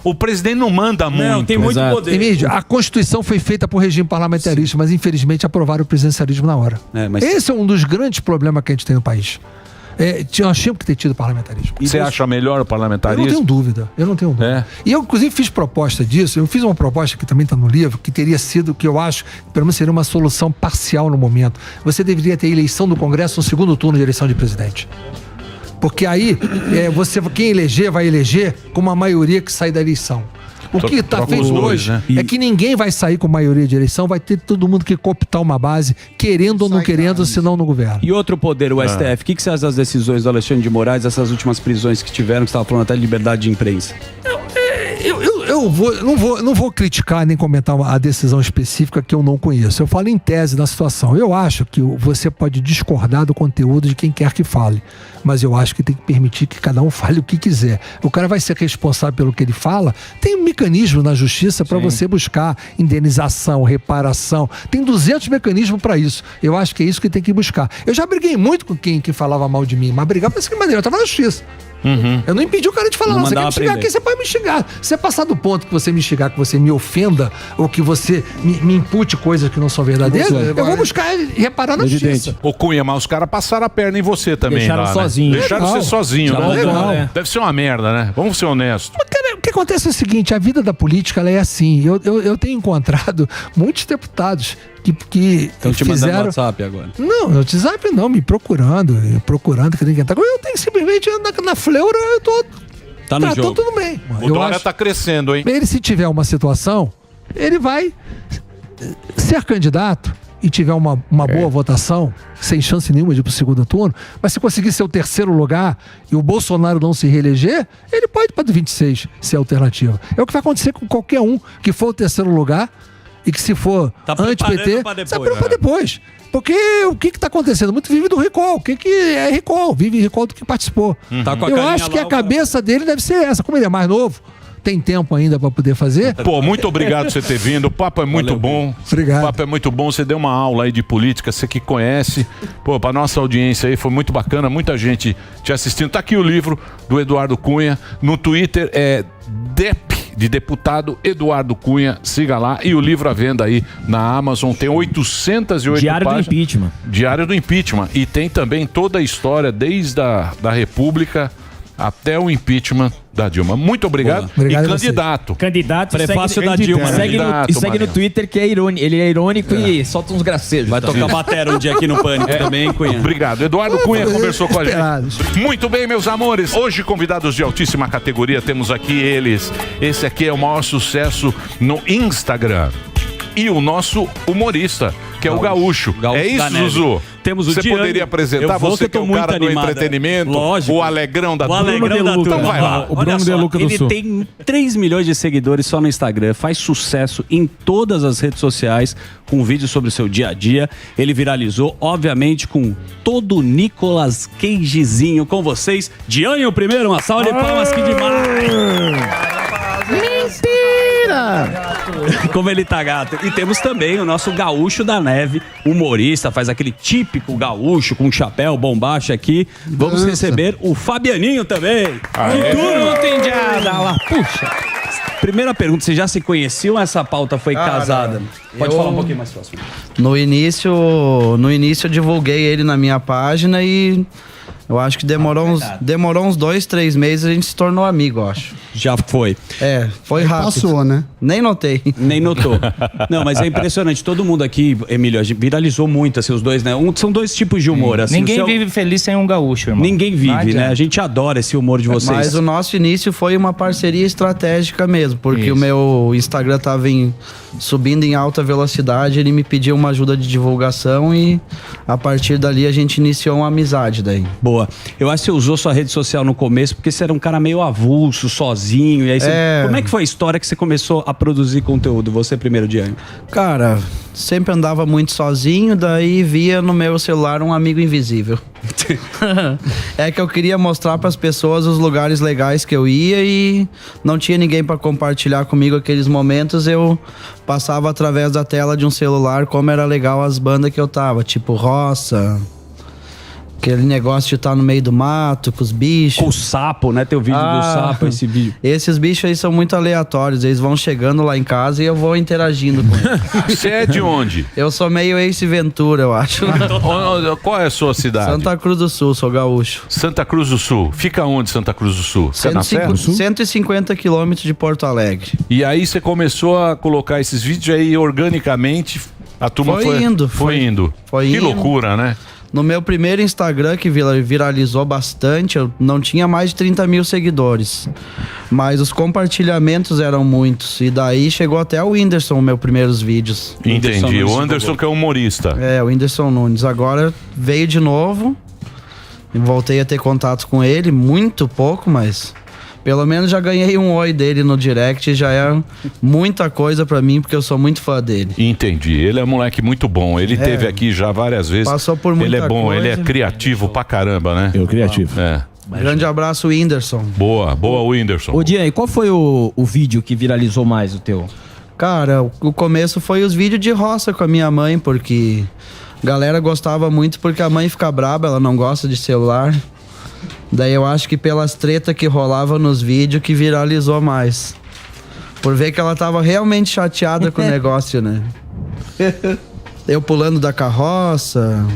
O presidente não manda muito. Não, tem muito poder. Emílio, a Constituição foi feita por regime parlamentarista, mas infelizmente aprovaram o presidencialismo na hora. Esse é um dos grandes problemas que a gente tem no país. Nós tínhamos que ter tido parlamentarismo. Você acha melhor o parlamentarismo? Eu não tenho dúvida. E eu, inclusive, fiz proposta disso. Eu fiz uma proposta que também está no livro, que teria sido, que eu acho, pelo menos seria uma solução parcial no momento. Você deveria ter eleição do Congresso no segundo turno de eleição de presidente. Porque aí, quem eleger vai eleger com uma maioria que sai da eleição. O que está Troca os feito dois, hoje né? é que ninguém vai sair com maioria de eleição, vai ter todo mundo que cooptar uma base, querendo ou não querendo, senão no governo. E outro poder, o STF. O que você acha das decisões do Alexandre de Moraes, essas últimas prisões que tiveram, que você estava falando até de liberdade de imprensa? Não vou criticar nem comentar a decisão específica que eu não conheço. Eu falo em tese da situação. Eu acho que você pode discordar do conteúdo de quem quer que fale, mas eu acho que tem que permitir que cada um fale o que quiser. O cara vai ser responsável pelo que ele fala. Tem um mecanismo na justiça para você buscar indenização, reparação. Tem 200 mecanismos para isso. Eu acho que é isso que tem que buscar. Eu já briguei muito com quem que falava mal de mim, mas brigar para essa maneira. Eu estava na justiça. Eu não impedi o cara de falar, não. Você quer me xingar aqui, você pode me xingar. Se você passar do ponto que você me xingar, que você me ofenda, ou que você me impute coisas que não são verdadeiras, eu vou buscar e reparar na justiça. Ô Cunha, mas os caras passaram a perna em você também. Deixaram lá, sozinho. Né? Deixaram você sozinho, né? Legal. Deve ser uma merda, né? Vamos ser honestos. Mas, cara, o que acontece é o seguinte, a vida da política ela é assim. Eu tenho encontrado muitos deputados que Estão te mandando fizeram... WhatsApp agora. Não, no WhatsApp não, me procurando que tem que entrar. Eu tenho simplesmente na fleura, eu tô Tá no tratando jogo. tudo bem. O Dória tá crescendo, hein? Ele, se tiver uma situação, ele vai ser candidato e tiver uma boa votação, sem chance nenhuma de ir pro segundo turno, mas se conseguir ser o terceiro lugar e o Bolsonaro não se reeleger, ele pode ir para 26 ser alternativa. É o que vai acontecer com qualquer um que for o terceiro lugar e que se for anti-PT, está para depois. Porque o que está acontecendo? Muito vive do recall. O que é recall? Vive recall do que participou. Tá com a Eu carinha acho que lá, a cabeça dele deve ser essa. Como ele é mais novo, tem tempo ainda para poder fazer. Pô, muito obrigado por você ter vindo. O papo é muito bom. Obrigado. O papo é muito bom. Você deu uma aula aí de política, você que conhece. Pô, pra nossa audiência aí foi muito bacana. Muita gente te assistindo. Tá aqui o livro do Eduardo Cunha. No Twitter é de deputado Eduardo Cunha, siga lá. E o livro à venda aí na Amazon tem 808 Diário páginas. do Impeachment. Diário do Impeachment. E tem também toda a história, desde a da República até o impeachment da Dilma. Muito obrigado. Obrigado e a você. candidato. Prefácio da Dilma. Segue no Mariano. Twitter que é irônico. Ele é irônico e solta uns gracejos. Vai tocar batera um dia aqui no Pânico também, Cunha. Obrigado. Eduardo Cunha conversou com a Esperados. gente. Muito bem, meus amores. Hoje, convidados de altíssima categoria, temos aqui eles. Esse aqui é o maior sucesso no Instagram. E o nosso humorista, que é o Gaúcho. Gaúcho É isso, da Neve. Zuzu? Temos o Você Diano. poderia apresentar? Eu vou, Você que que é eu o tô cara muito do animado. entretenimento, Lógico. o alegrão da O alegrão da Então turma. vai lá. O Bruno De Luca do Sul. Ele tem 3 milhões de seguidores só no Instagram, faz sucesso em todas as redes sociais, com vídeos sobre o seu dia a dia. Ele viralizou, obviamente, com todo o Nicolas Cagezinho com vocês. Diane, o primeiro, uma salva de palmas, que demais! Como ele tá gato. E temos também o nosso Gaúcho da Neve, humorista, faz aquele típico gaúcho com chapéu bombacha aqui. Vamos receber o Fabianinho também. Tudo entendiada lá. Puxa. Primeira pergunta, vocês já se conheciam? Essa pauta foi casada? Pode falar um pouquinho mais próximo. No início eu divulguei ele na minha página e eu acho que demorou uns 2, 3 meses e a gente se tornou amigo, eu acho. Já foi. É, foi rápido. Passou, né? Nem notei. Nem notou. Não, mas é impressionante. Todo mundo aqui, Emílio, a gente viralizou muito, assim, os dois, né? São dois tipos de humor. Assim, Ninguém vive feliz sem um gaúcho, irmão. Ninguém Não vive, adianta. né? A gente adora esse humor de vocês. Mas o nosso início foi uma parceria estratégica mesmo, porque o meu Instagram tava subindo em alta velocidade, ele me pediu uma ajuda de divulgação e a partir dali a gente iniciou uma amizade daí. Boa. Eu acho que você usou sua rede social no começo porque você era um cara meio avulso, sozinho, e aí você... Como é que foi a história que você começou a produzir conteúdo, você primeiro, Diane? Cara, sempre andava muito sozinho, daí via no meu celular um amigo invisível. É que eu queria mostrar para as pessoas os lugares legais que eu ia e não tinha ninguém para compartilhar comigo aqueles momentos. Eu passava através da tela de um celular como era legal as bandas que eu tava, tipo Roça, aquele negócio de estar no meio do mato, com os bichos. Com o sapo, né? Teu vídeo do sapo, esse vídeo. Esses bichos aí são muito aleatórios, eles vão chegando lá em casa e eu vou interagindo com eles. Você é de onde? Eu sou meio Ace Ventura, eu acho. Qual é a sua cidade? Santa Cruz do Sul, sou gaúcho. Santa Cruz do Sul. Fica onde Santa Cruz do Sul? Fica na Serra? 150 quilômetros de Porto Alegre. E aí você começou a colocar esses vídeos aí organicamente, a turma Foi indo. Foi indo. Foi Que indo. loucura, né? No meu primeiro Instagram, que viralizou bastante, eu não tinha mais de 30 mil seguidores. Mas os compartilhamentos eram muitos. E daí chegou até o Whindersson, meus primeiros vídeos. Entendi. O Anderson que é humorista. É, o Whindersson Nunes. Agora veio de novo. Voltei a ter contato com ele, muito pouco, mas... Pelo menos já ganhei um oi dele no direct, já é muita coisa pra mim, porque eu sou muito fã dele. Entendi. Ele é um moleque muito bom. Ele teve aqui já várias vezes. Passou por muita Ele é bom, coisa. ele é criativo pra caramba, né? Eu criativo. É. Grande abraço, Whindersson. Boa, Whindersson. Ô, Dian, e qual foi o vídeo que viralizou mais o teu? Cara, o começo foi os vídeos de roça com a minha mãe, porque a galera gostava muito, porque a mãe fica braba, ela não gosta de celular. Daí eu acho que pelas tretas que rolava nos vídeos que viralizou mais. Por ver que ela tava realmente chateada com o negócio, né? Eu pulando da carroça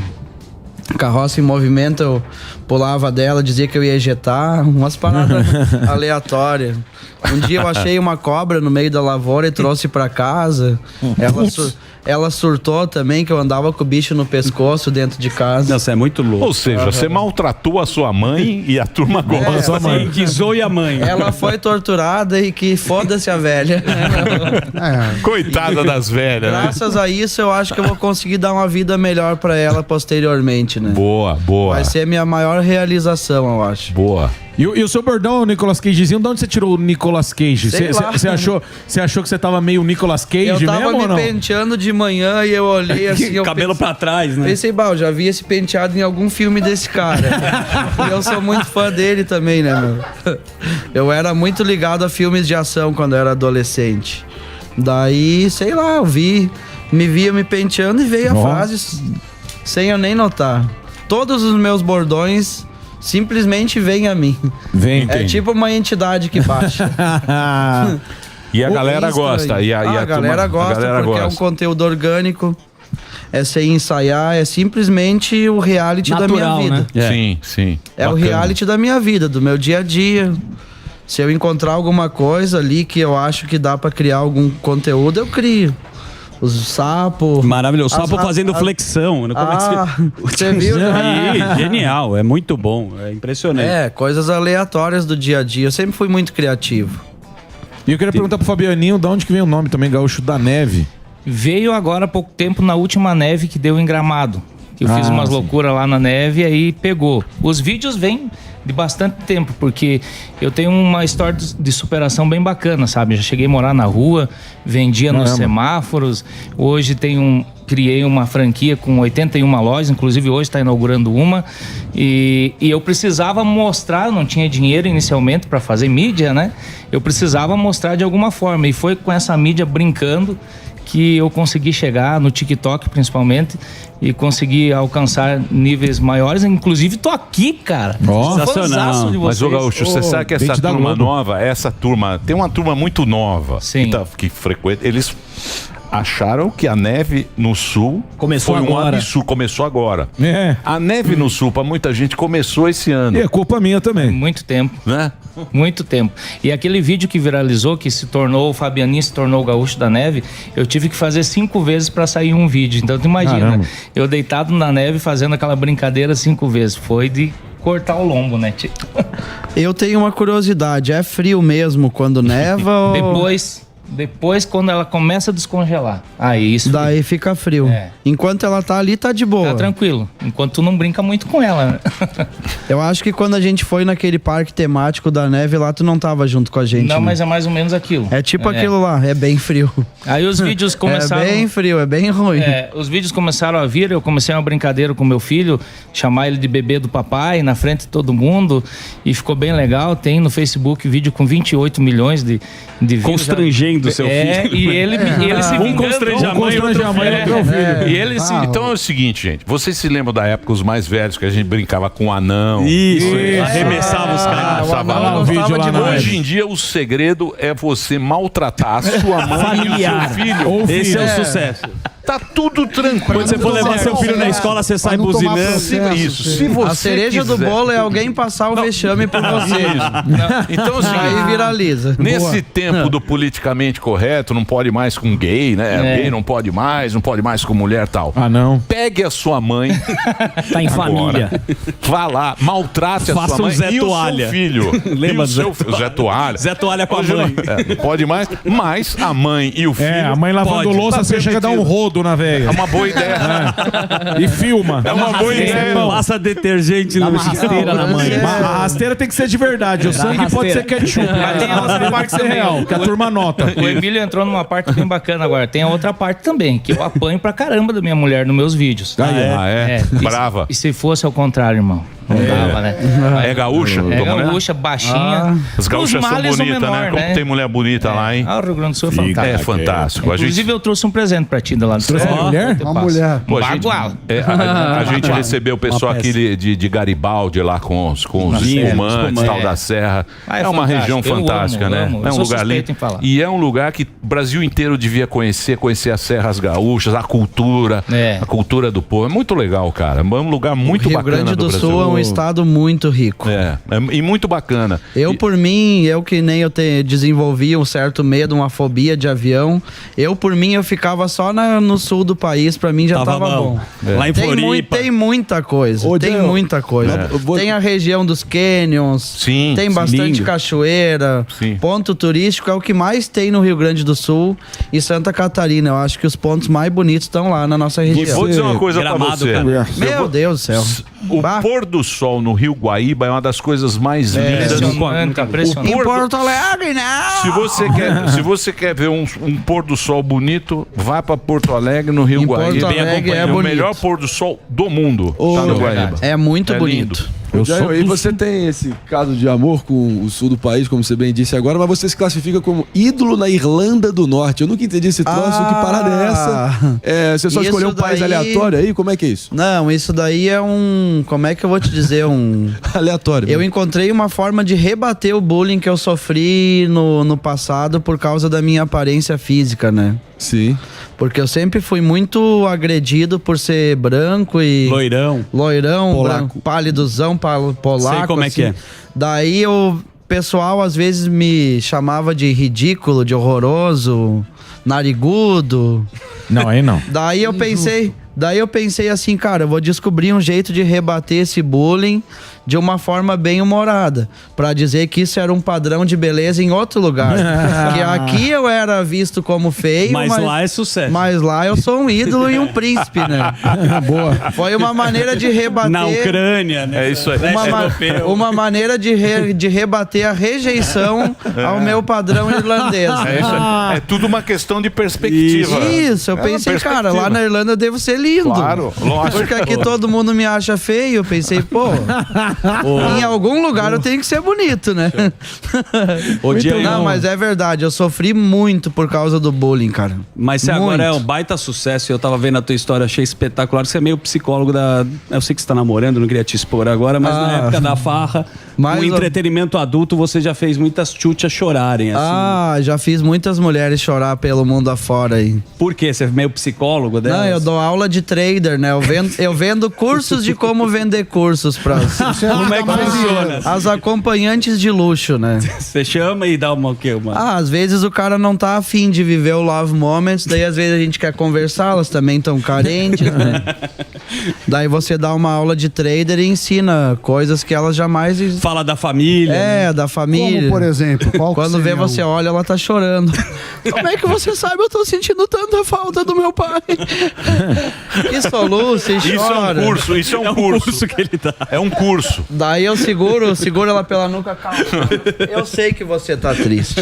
em movimento, eu pulava dela, dizia que eu ia ejetar, umas paradas aleatórias. Um dia eu achei uma cobra no meio da lavoura e trouxe pra casa. Ela surtou também, que eu andava com o bicho no pescoço dentro de casa. Não, você é muito louco. Ou seja, você maltratou a sua mãe e a turma gosta. Sim, que zoe a mãe. Ela foi torturada e que foda-se a velha. Coitada das velhas, né? Graças a isso, eu acho que eu vou conseguir dar uma vida melhor pra ela posteriormente, né? Boa. Vai ser a minha maior realização, eu acho. Boa. E o seu bordão, o Nicolas Cagezinho, de onde você tirou o Nicolas Cage? Sei lá. Você achou que você tava meio Nicolas Cage Eu tava mesmo ou me não? penteando de manhã e eu olhei assim... eu Cabelo pra trás, né? Pensei, eu já vi esse penteado em algum filme desse cara. E eu sou muito fã dele também, né, meu? Eu era muito ligado a filmes de ação quando eu era adolescente. Daí, sei lá, eu me via me penteando e veio a frase sem eu nem notar. Todos os meus bordões simplesmente vêm a mim. É tipo uma entidade que baixa. E a galera gosta. A galera gosta porque é um conteúdo orgânico. É sem ensaiar, é simplesmente o reality natural, da minha vida. Né? Sim. É o reality da minha vida, do meu dia a dia. Se eu encontrar alguma coisa ali que eu acho que dá pra criar algum conteúdo, eu crio. Os sapos. Maravilhoso. Sapo fazendo flexão. Você viu? Genial. É muito bom. É impressionante. É, coisas aleatórias do dia a dia. Eu sempre fui muito criativo. E eu queria perguntar pro Fabianinho, de onde que vem o nome também, Gaúcho da Neve? Veio agora há pouco tempo na última neve que deu em Gramado. Eu fiz umas loucuras lá na neve e aí pegou. Os vídeos vêm de bastante tempo, porque eu tenho uma história de superação bem bacana, sabe? Já cheguei a morar na rua, vendia nos semáforos. Hoje criei uma franquia com 81 lojas, inclusive hoje está inaugurando uma. E eu precisava mostrar, não tinha dinheiro inicialmente para fazer mídia, né? Eu precisava mostrar de alguma forma. E foi com essa mídia brincando que eu consegui chegar no TikTok principalmente e consegui alcançar níveis maiores. Inclusive tô aqui, cara. Sensacional. De vocês. Mas, ô Gaúcho, você sabe que essa turma nova, tem uma turma muito nova. Sim. Que frequenta. Eles acharam que a neve no sul Começou foi agora. um absurdo. Começou agora. É. A neve no sul, pra muita gente, começou esse ano. E é culpa minha também. Muito tempo. Né? Muito tempo. E aquele vídeo que viralizou, que se tornou, o Fabianinho se tornou o Gaúcho da Neve, eu tive que fazer 5 vezes pra sair um vídeo. Então tu imagina, Caramba. eu deitado na neve fazendo aquela brincadeira 5 vezes. Foi de cortar o lombo, né, tio? Eu tenho uma curiosidade, é frio mesmo quando neva ou... Depois, quando ela começa a descongelar. Aí isso. Daí fica frio. É. Enquanto ela tá ali, tá de boa. Tá tranquilo. Enquanto tu não brinca muito com ela. Eu acho que quando a gente foi naquele parque temático da neve lá, tu não tava junto com a gente. Não, né? mas é mais ou menos aquilo. É tipo aquilo lá, é bem frio. Aí os vídeos começaram... É bem frio, é bem ruim. Os vídeos começaram a vir, eu comecei uma brincadeira com meu filho, chamar ele de bebê do papai, na frente de todo mundo, e ficou bem legal. Tem no Facebook vídeo com 28 milhões de views. Constrangendo o seu filho. E ele se Um vingando. constrange a mãe, outro filho. E ele se... Então é o seguinte, gente. Vocês se lembram da época, os mais velhos, que a gente brincava com o anão? Isso. Arremessava os caras. Lá no vídeo lá na Hoje em dia, o segredo é você maltratar a sua mãe e o seu filho. Esse é o sucesso. tá tudo tranquilo. Quando você for levar seu filho na escola, você sai buzinando. Isso. Se você A cereja do bolo é alguém passar o vexame por você. Então, assim, aí viraliza. Nesse tempo do politicamente correto, não pode mais com gay, né? Gay não pode mais com mulher e tal. Ah, não. Pegue a sua mãe. Tá em família. Vá lá, maltrate a Faça sua mãe um Zé e Toalha. o seu filho. Lembra do Zé Toalha? Zé Toalha com a Hoje mãe. não pode mais, mas a mãe e o filho... A mãe lavando pode. louça, Tá você chega a dar um rodo na veia. É uma boa ideia. E filma. É uma boa ideia. Passa detergente Dá no uma rasteira na mãe. Mas a rasteira tem que ser de verdade. O sangue pode ser ketchup. Mas tem a outra parte Tem que ser também. real, que a turma nota. O Emílio entrou numa parte bem bacana agora. Tem a outra parte também, que eu apanho pra caramba da minha mulher nos meus vídeos. Brava. E se fosse ao contrário, irmão? Não dava, né? É gaúcha? É tua mulher? gaúcha, baixinha. As gaúchas Os são males, o bonitas, menor, né? Como tem mulher bonita lá, hein? Ah, o Rio Grande do Sul é fantástico. É fantástico. Inclusive, eu trouxe um presente pra ti da lá do Trouxe uma mulher? Uma mulher. Pô, a gente, Bagual. a gente recebeu o pessoal aqui de Garibaldi lá com os espumantes, tal da Serra. É uma região Eu fantástica, amo, né? amo. É Eu um sou lugar lindo. suspeito em falar. E é um lugar que o Brasil inteiro devia conhecer as serras gaúchas, a cultura do povo. É muito legal, cara. É um lugar muito Rio bacana Grande do Brasil. Sul é um estado muito rico. E muito bacana. Por mim, que nem eu desenvolvi um certo medo, uma fobia de avião. Por mim, eu ficava só no sul do país, pra mim já tava bom. Lá em Floripa. Tem muita coisa, Tem a região dos canyons, Sim, tem bastante lindo. cachoeira, ponto turístico é o que mais tem no Rio Grande do Sul e Santa Catarina. Eu acho que os pontos mais bonitos estão lá na nossa região. Vou dizer uma coisa pra Gramado, você. cara. Meu Deus do céu. O pôr do sol no Rio Guaíba é uma das coisas mais lindas. Impressionante. Em Porto Alegre, não! Se você quer ver um pôr do sol bonito, vá pra Porto Alegre, no Rio Em Guaíba. Porto Alegre é o bonito. melhor pôr do sol do mundo tá no Guaíba. É muito bonito. Lindo. E você tem esse caso de amor com o sul do país, como você bem disse agora, mas você se classifica como ídolo na Irlanda do Norte. Eu nunca entendi esse troço. Que parada é essa? Você só Isso escolheu um país daí- aleatório aí? Como é que é isso? Não, isso daí é como é que eu vou te dizer? Aleatório. Eu encontrei uma forma de rebater o bullying que eu sofri no passado por causa da minha aparência física, né? Sim. Porque eu sempre fui muito agredido por ser branco e... Loirão. Loirão, Polaco. branco, pálidozão, polaco. Sei como é que é. Daí o pessoal às vezes me chamava de ridículo, de horroroso, narigudo. Não, aí não. Daí eu pensei assim, cara, eu vou descobrir um jeito de rebater esse bullying de uma forma bem humorada, pra dizer que isso era um padrão de beleza em outro lugar. Que aqui eu era visto como feio, Mas lá é sucesso. Mas lá eu sou um ídolo e um príncipe, né? Boa. Foi uma maneira de rebater. Na Ucrânia, né? É isso aí. Uma maneira de rebater a rejeição ao meu padrão irlandês. É isso aí. É tudo uma questão de perspectiva. Isso, eu É uma pensei, cara, perspectiva. lá na Irlanda eu devo ser lindo. Claro, lógico. Porque aqui todo mundo me acha feio. Eu pensei, pô, em algum lugar eu tenho que ser bonito, né? Não, mas é verdade, eu sofri muito por causa do bullying, cara. Mas você Muito. agora é um baita sucesso. Eu tava vendo a tua história, achei espetacular. Você é meio psicólogo da... Eu sei que você tá namorando, não queria te expor agora, mas na época da farra, Mas com entretenimento adulto, você já fez muitas tchutchas chorarem, assim. Já fiz muitas mulheres chorar pelo mundo afora aí. Por quê? Você é meio psicólogo delas? Não, eu dou aula de trader, né? Eu vendo cursos de como vender cursos para Como é que funciona? as acompanhantes de luxo, né? Você chama e dá o quê? Às vezes o cara não tá afim de viver o love moments, daí às vezes a gente quer conversar, elas também estão carentes, né? Daí você dá uma aula de trader e ensina coisas que elas jamais... Fala da família. Da família. Como, por exemplo? Quando vê você olha, ela tá chorando. Como é que você sabe? Eu tô sentindo tanta falta do meu pai. Que soluço, e Isso chora. é um curso, isso é um curso. que ele dá. É um curso. Daí eu seguro ela pela nuca, calma. Eu sei que você tá triste.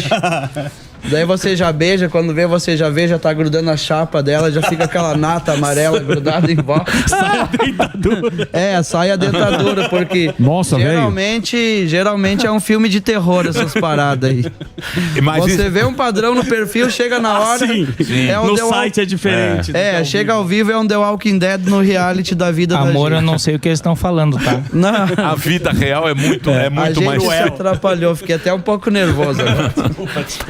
Daí você já beija, quando vê, você já vê, já tá grudando a chapa dela, já fica aquela nata amarela grudada em volta. Sai a dentadura. Sai a dentadura, porque Nossa, geralmente é um filme de terror essas paradas aí. Mas Você vê um padrão no perfil, chega na hora. Sim. É o No The site é diferente. chega ao vivo, é um The Walking Dead no reality da vida Amor, da eu gente. não sei o que eles estão falando, tá? Não. a vida real é muito A gente mais... se atrapalhou, fiquei até um pouco nervoso agora.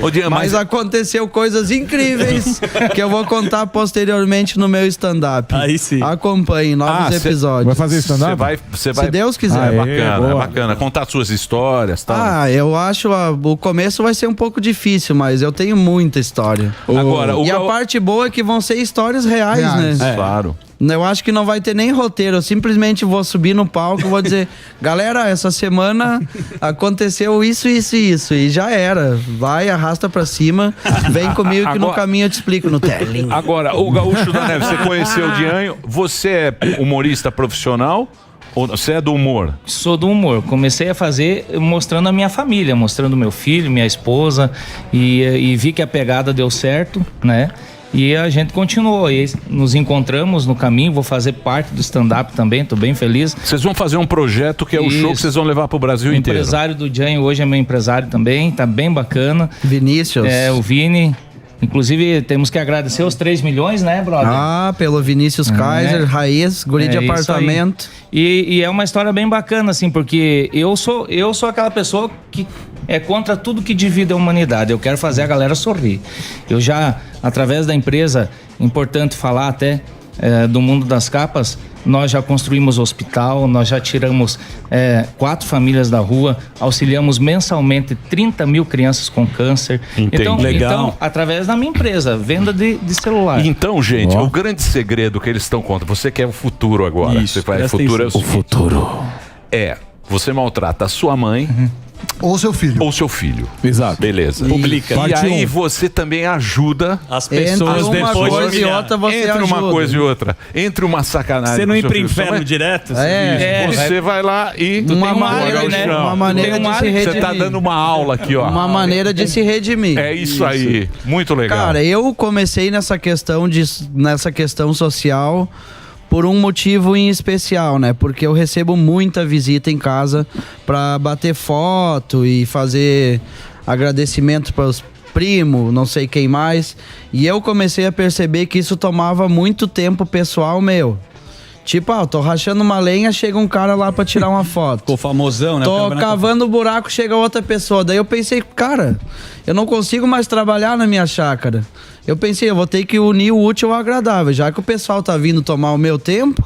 Ô, Diego, Mas aconteceu coisas incríveis que eu vou contar posteriormente no meu stand-up. Aí sim. Acompanhe novos episódios. Vai fazer stand-up? Você vai... Se Deus quiser. É bacana. Contar suas histórias, tal. Eu acho o começo vai ser um pouco difícil, mas eu tenho muita história. Agora, a parte boa é que vão ser histórias reais. né? Claro. Eu acho que não vai ter nem roteiro, eu simplesmente vou subir no palco e vou dizer, galera, essa semana aconteceu isso, e já era. Vai, arrasta pra cima, vem comigo que no caminho eu te explico no telinho. Agora, o Gaúcho da Neve, você conheceu o Dianho, você é humorista profissional? Ou você é do humor? Sou do humor. Comecei a fazer mostrando a minha família, mostrando meu filho, minha esposa, e vi que a pegada deu certo, né? E a gente continuou, e nos encontramos no caminho, vou fazer parte do stand-up também, tô bem feliz. Vocês vão fazer um projeto que é o show que vocês vão levar pro Brasil inteiro. O empresário do Dianho hoje é meu empresário também, tá bem bacana. Vinícius. O Vini. Inclusive, temos que agradecer os 3 milhões, né, brother? Pelo Vinícius Kaiser, raiz, guri de apartamento. E é uma história bem bacana, assim, porque eu sou aquela pessoa que é contra tudo que divide a humanidade. Eu quero fazer a galera sorrir. Eu já, através da empresa, importante falar até do mundo das capas, nós já construímos hospital, nós já tiramos 4 famílias da rua, auxiliamos mensalmente 30 mil crianças com câncer. Então, através da minha empresa, venda de celular. Então, gente, o grande segredo que eles estão contando, você quer o futuro agora. Isso, você vai, o futuro é, você maltrata a sua mãe, ou seu filho. Ou seu filho. Exato. Beleza. Publica. E aí você também ajuda as pessoas depois de outra, entre uma coisa e outra. Entre uma sacanagem. Você não ir pro inferno direto? Você vai lá e... Uma maneira de se redimir. Você tá dando uma aula aqui, ó. Uma maneira de se redimir. É isso aí. Muito legal. Cara, eu comecei nessa questão social por um motivo em especial, né? Porque eu recebo muita visita em casa pra bater foto e fazer agradecimento para os primos, não sei quem mais. E eu comecei a perceber que isso tomava muito tempo pessoal meu. Tipo, eu tô rachando uma lenha, chega um cara lá pra tirar uma foto. Ficou famosão, né? Tô cavando o buraco, chega outra pessoa. Daí eu pensei, cara, eu não consigo mais trabalhar na minha chácara. Eu pensei, eu vou ter que unir o útil ao agradável. Já que o pessoal tá vindo tomar o meu tempo,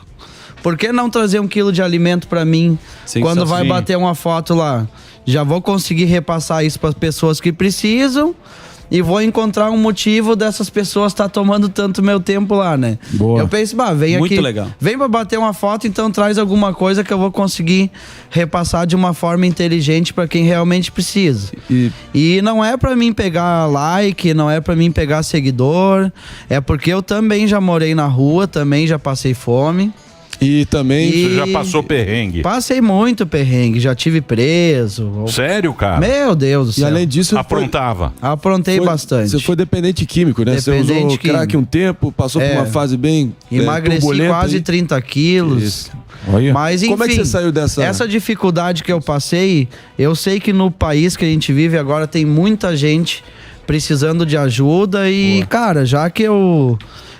por que não trazer 1 quilo de alimento pra mim quando vai bater uma foto lá? Já vou conseguir repassar isso pras pessoas que precisam. E vou encontrar um motivo dessas pessoas estar tomando tanto meu tempo lá, né? Boa. Eu penso, vem muito aqui, legal. Vem pra bater uma foto, então traz alguma coisa que eu vou conseguir repassar de uma forma inteligente pra quem realmente precisa. E não é pra mim pegar like, não é pra mim pegar seguidor, é porque eu também já morei na rua, também já passei fome. E também... Você já passou perrengue? Passei muito perrengue, já tive preso. Sério, cara? Meu Deus do céu. E além disso... Aprontava? Aprontei bastante. Você foi dependente químico, né? Você usou crack um tempo, passou por uma fase bem emagreci quase 30 quilos. Isso. Mas enfim, como é que você saiu dessa... Essa dificuldade que eu passei, eu sei que no país que a gente vive agora tem muita gente precisando de ajuda e, cara, já que eu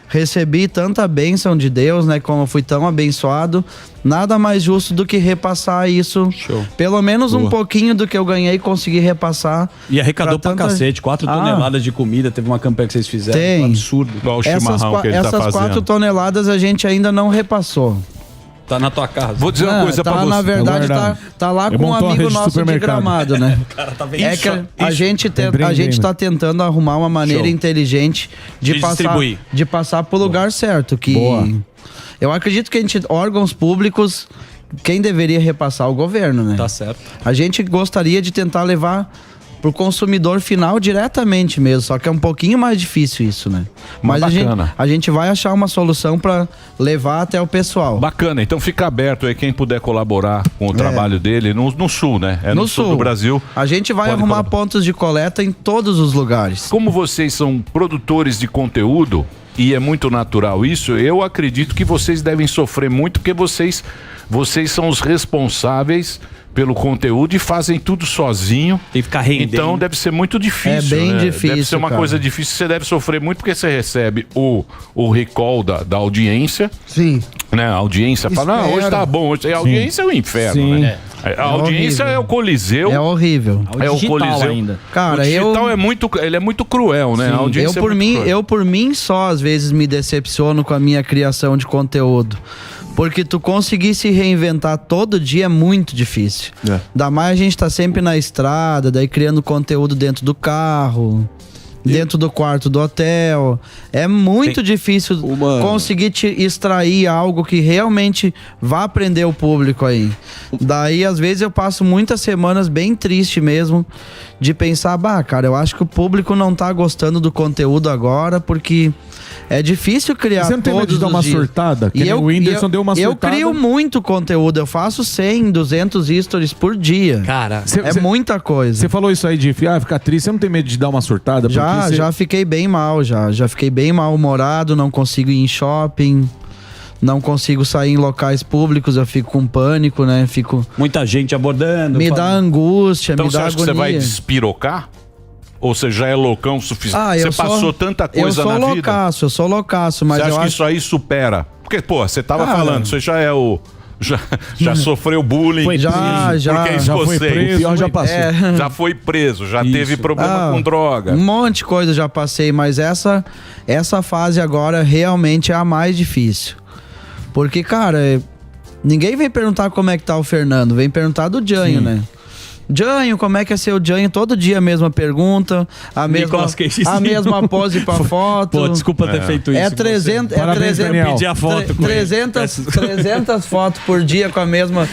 recebi tanta bênção de Deus, né? Como eu fui tão abençoado, nada mais justo do que repassar isso. Show. Pelo menos um pouquinho do que eu ganhei, consegui repassar. E arrecadou pra cacete, 4 toneladas de comida, teve uma campanha que vocês fizeram, um absurdo. Igual o chimarrão que ele tá fazendo. Essas 4 toneladas a gente ainda não repassou. Tá na tua casa. Vou dizer uma coisa pra você. Na verdade, tá lá com um amigo nosso de Gramado, né? O cara tá É que a gente tá tentando arrumar uma maneira inteligente de passar pro lugar certo. Eu acredito que órgãos públicos, quem deveria repassar? O governo, né? Tá certo. A gente gostaria de tentar levar pro consumidor final diretamente mesmo, só que é um pouquinho mais difícil isso, né? Mas a gente vai achar uma solução para levar até o pessoal. Bacana, então fica aberto aí quem puder colaborar com o trabalho dele no sul, né? No sul do Brasil. A gente vai arrumar pontos de coleta em todos os lugares. Como vocês são produtores de conteúdo, e é muito natural isso, eu acredito que vocês devem sofrer muito, porque vocês são os responsáveis pelo conteúdo e fazem tudo sozinho. Tem que ficar rendendo. Então deve ser muito difícil. É bem difícil. Deve ser uma coisa difícil. Você deve sofrer muito porque você recebe o recall da audiência. Sim. Né? A audiência fala, hoje tá bom. Hoje... A audiência é o inferno, né? A audiência é o Coliseu. É horrível. É o Coliseu ainda. Cara, o digital ele é muito cruel, né? A audiência eu por mim só às vezes me decepciono com a minha criação de conteúdo. Porque tu conseguir se reinventar todo dia é muito difícil. Ainda mais a gente tá sempre na estrada, daí criando conteúdo dentro do carro, dentro do quarto do hotel. É muito difícil conseguir te extrair algo que realmente vá prender o público aí. Daí, às vezes, eu passo muitas semanas bem triste mesmo, de pensar, cara, eu acho que o público não tá gostando do conteúdo agora, porque é difícil criar. Você não tem medo de dar uma surtada? Que o Whindersson deu uma surtada. Eu crio muito conteúdo, eu faço 100, 200 stories por dia. Cara, muita coisa. Você falou isso aí de ficar triste, você não tem medo de dar uma surtada? Já fiquei bem mal, já fiquei bem mal-humorado, não consigo ir em shopping, não consigo sair em locais públicos, eu fico com pânico, né? Muita gente abordando. Me dá angústia, então me dá agonia. Então você acha que você vai despirocar? Ou você já é loucão o suficiente? Você passou tanta coisa na vida? Eu sou loucaço, mas você acha eu que isso aí supera? Porque, pô, você tava falando, você já é o... Já sofreu bullying. Já foi preso, já passou. Já foi preso, já teve problema com droga. Um monte de coisa já passei, mas essa fase agora realmente é a mais difícil. Porque, cara, ninguém vem perguntar como é que tá o Fernando, vem perguntar do Jânio, né? Jânio, como é que é seu Jânio? Todo dia a mesma pergunta, a mesma pose pra foto. Pô, desculpa ter feito isso. É 300, pedir a foto 300 fotos por dia com a mesma.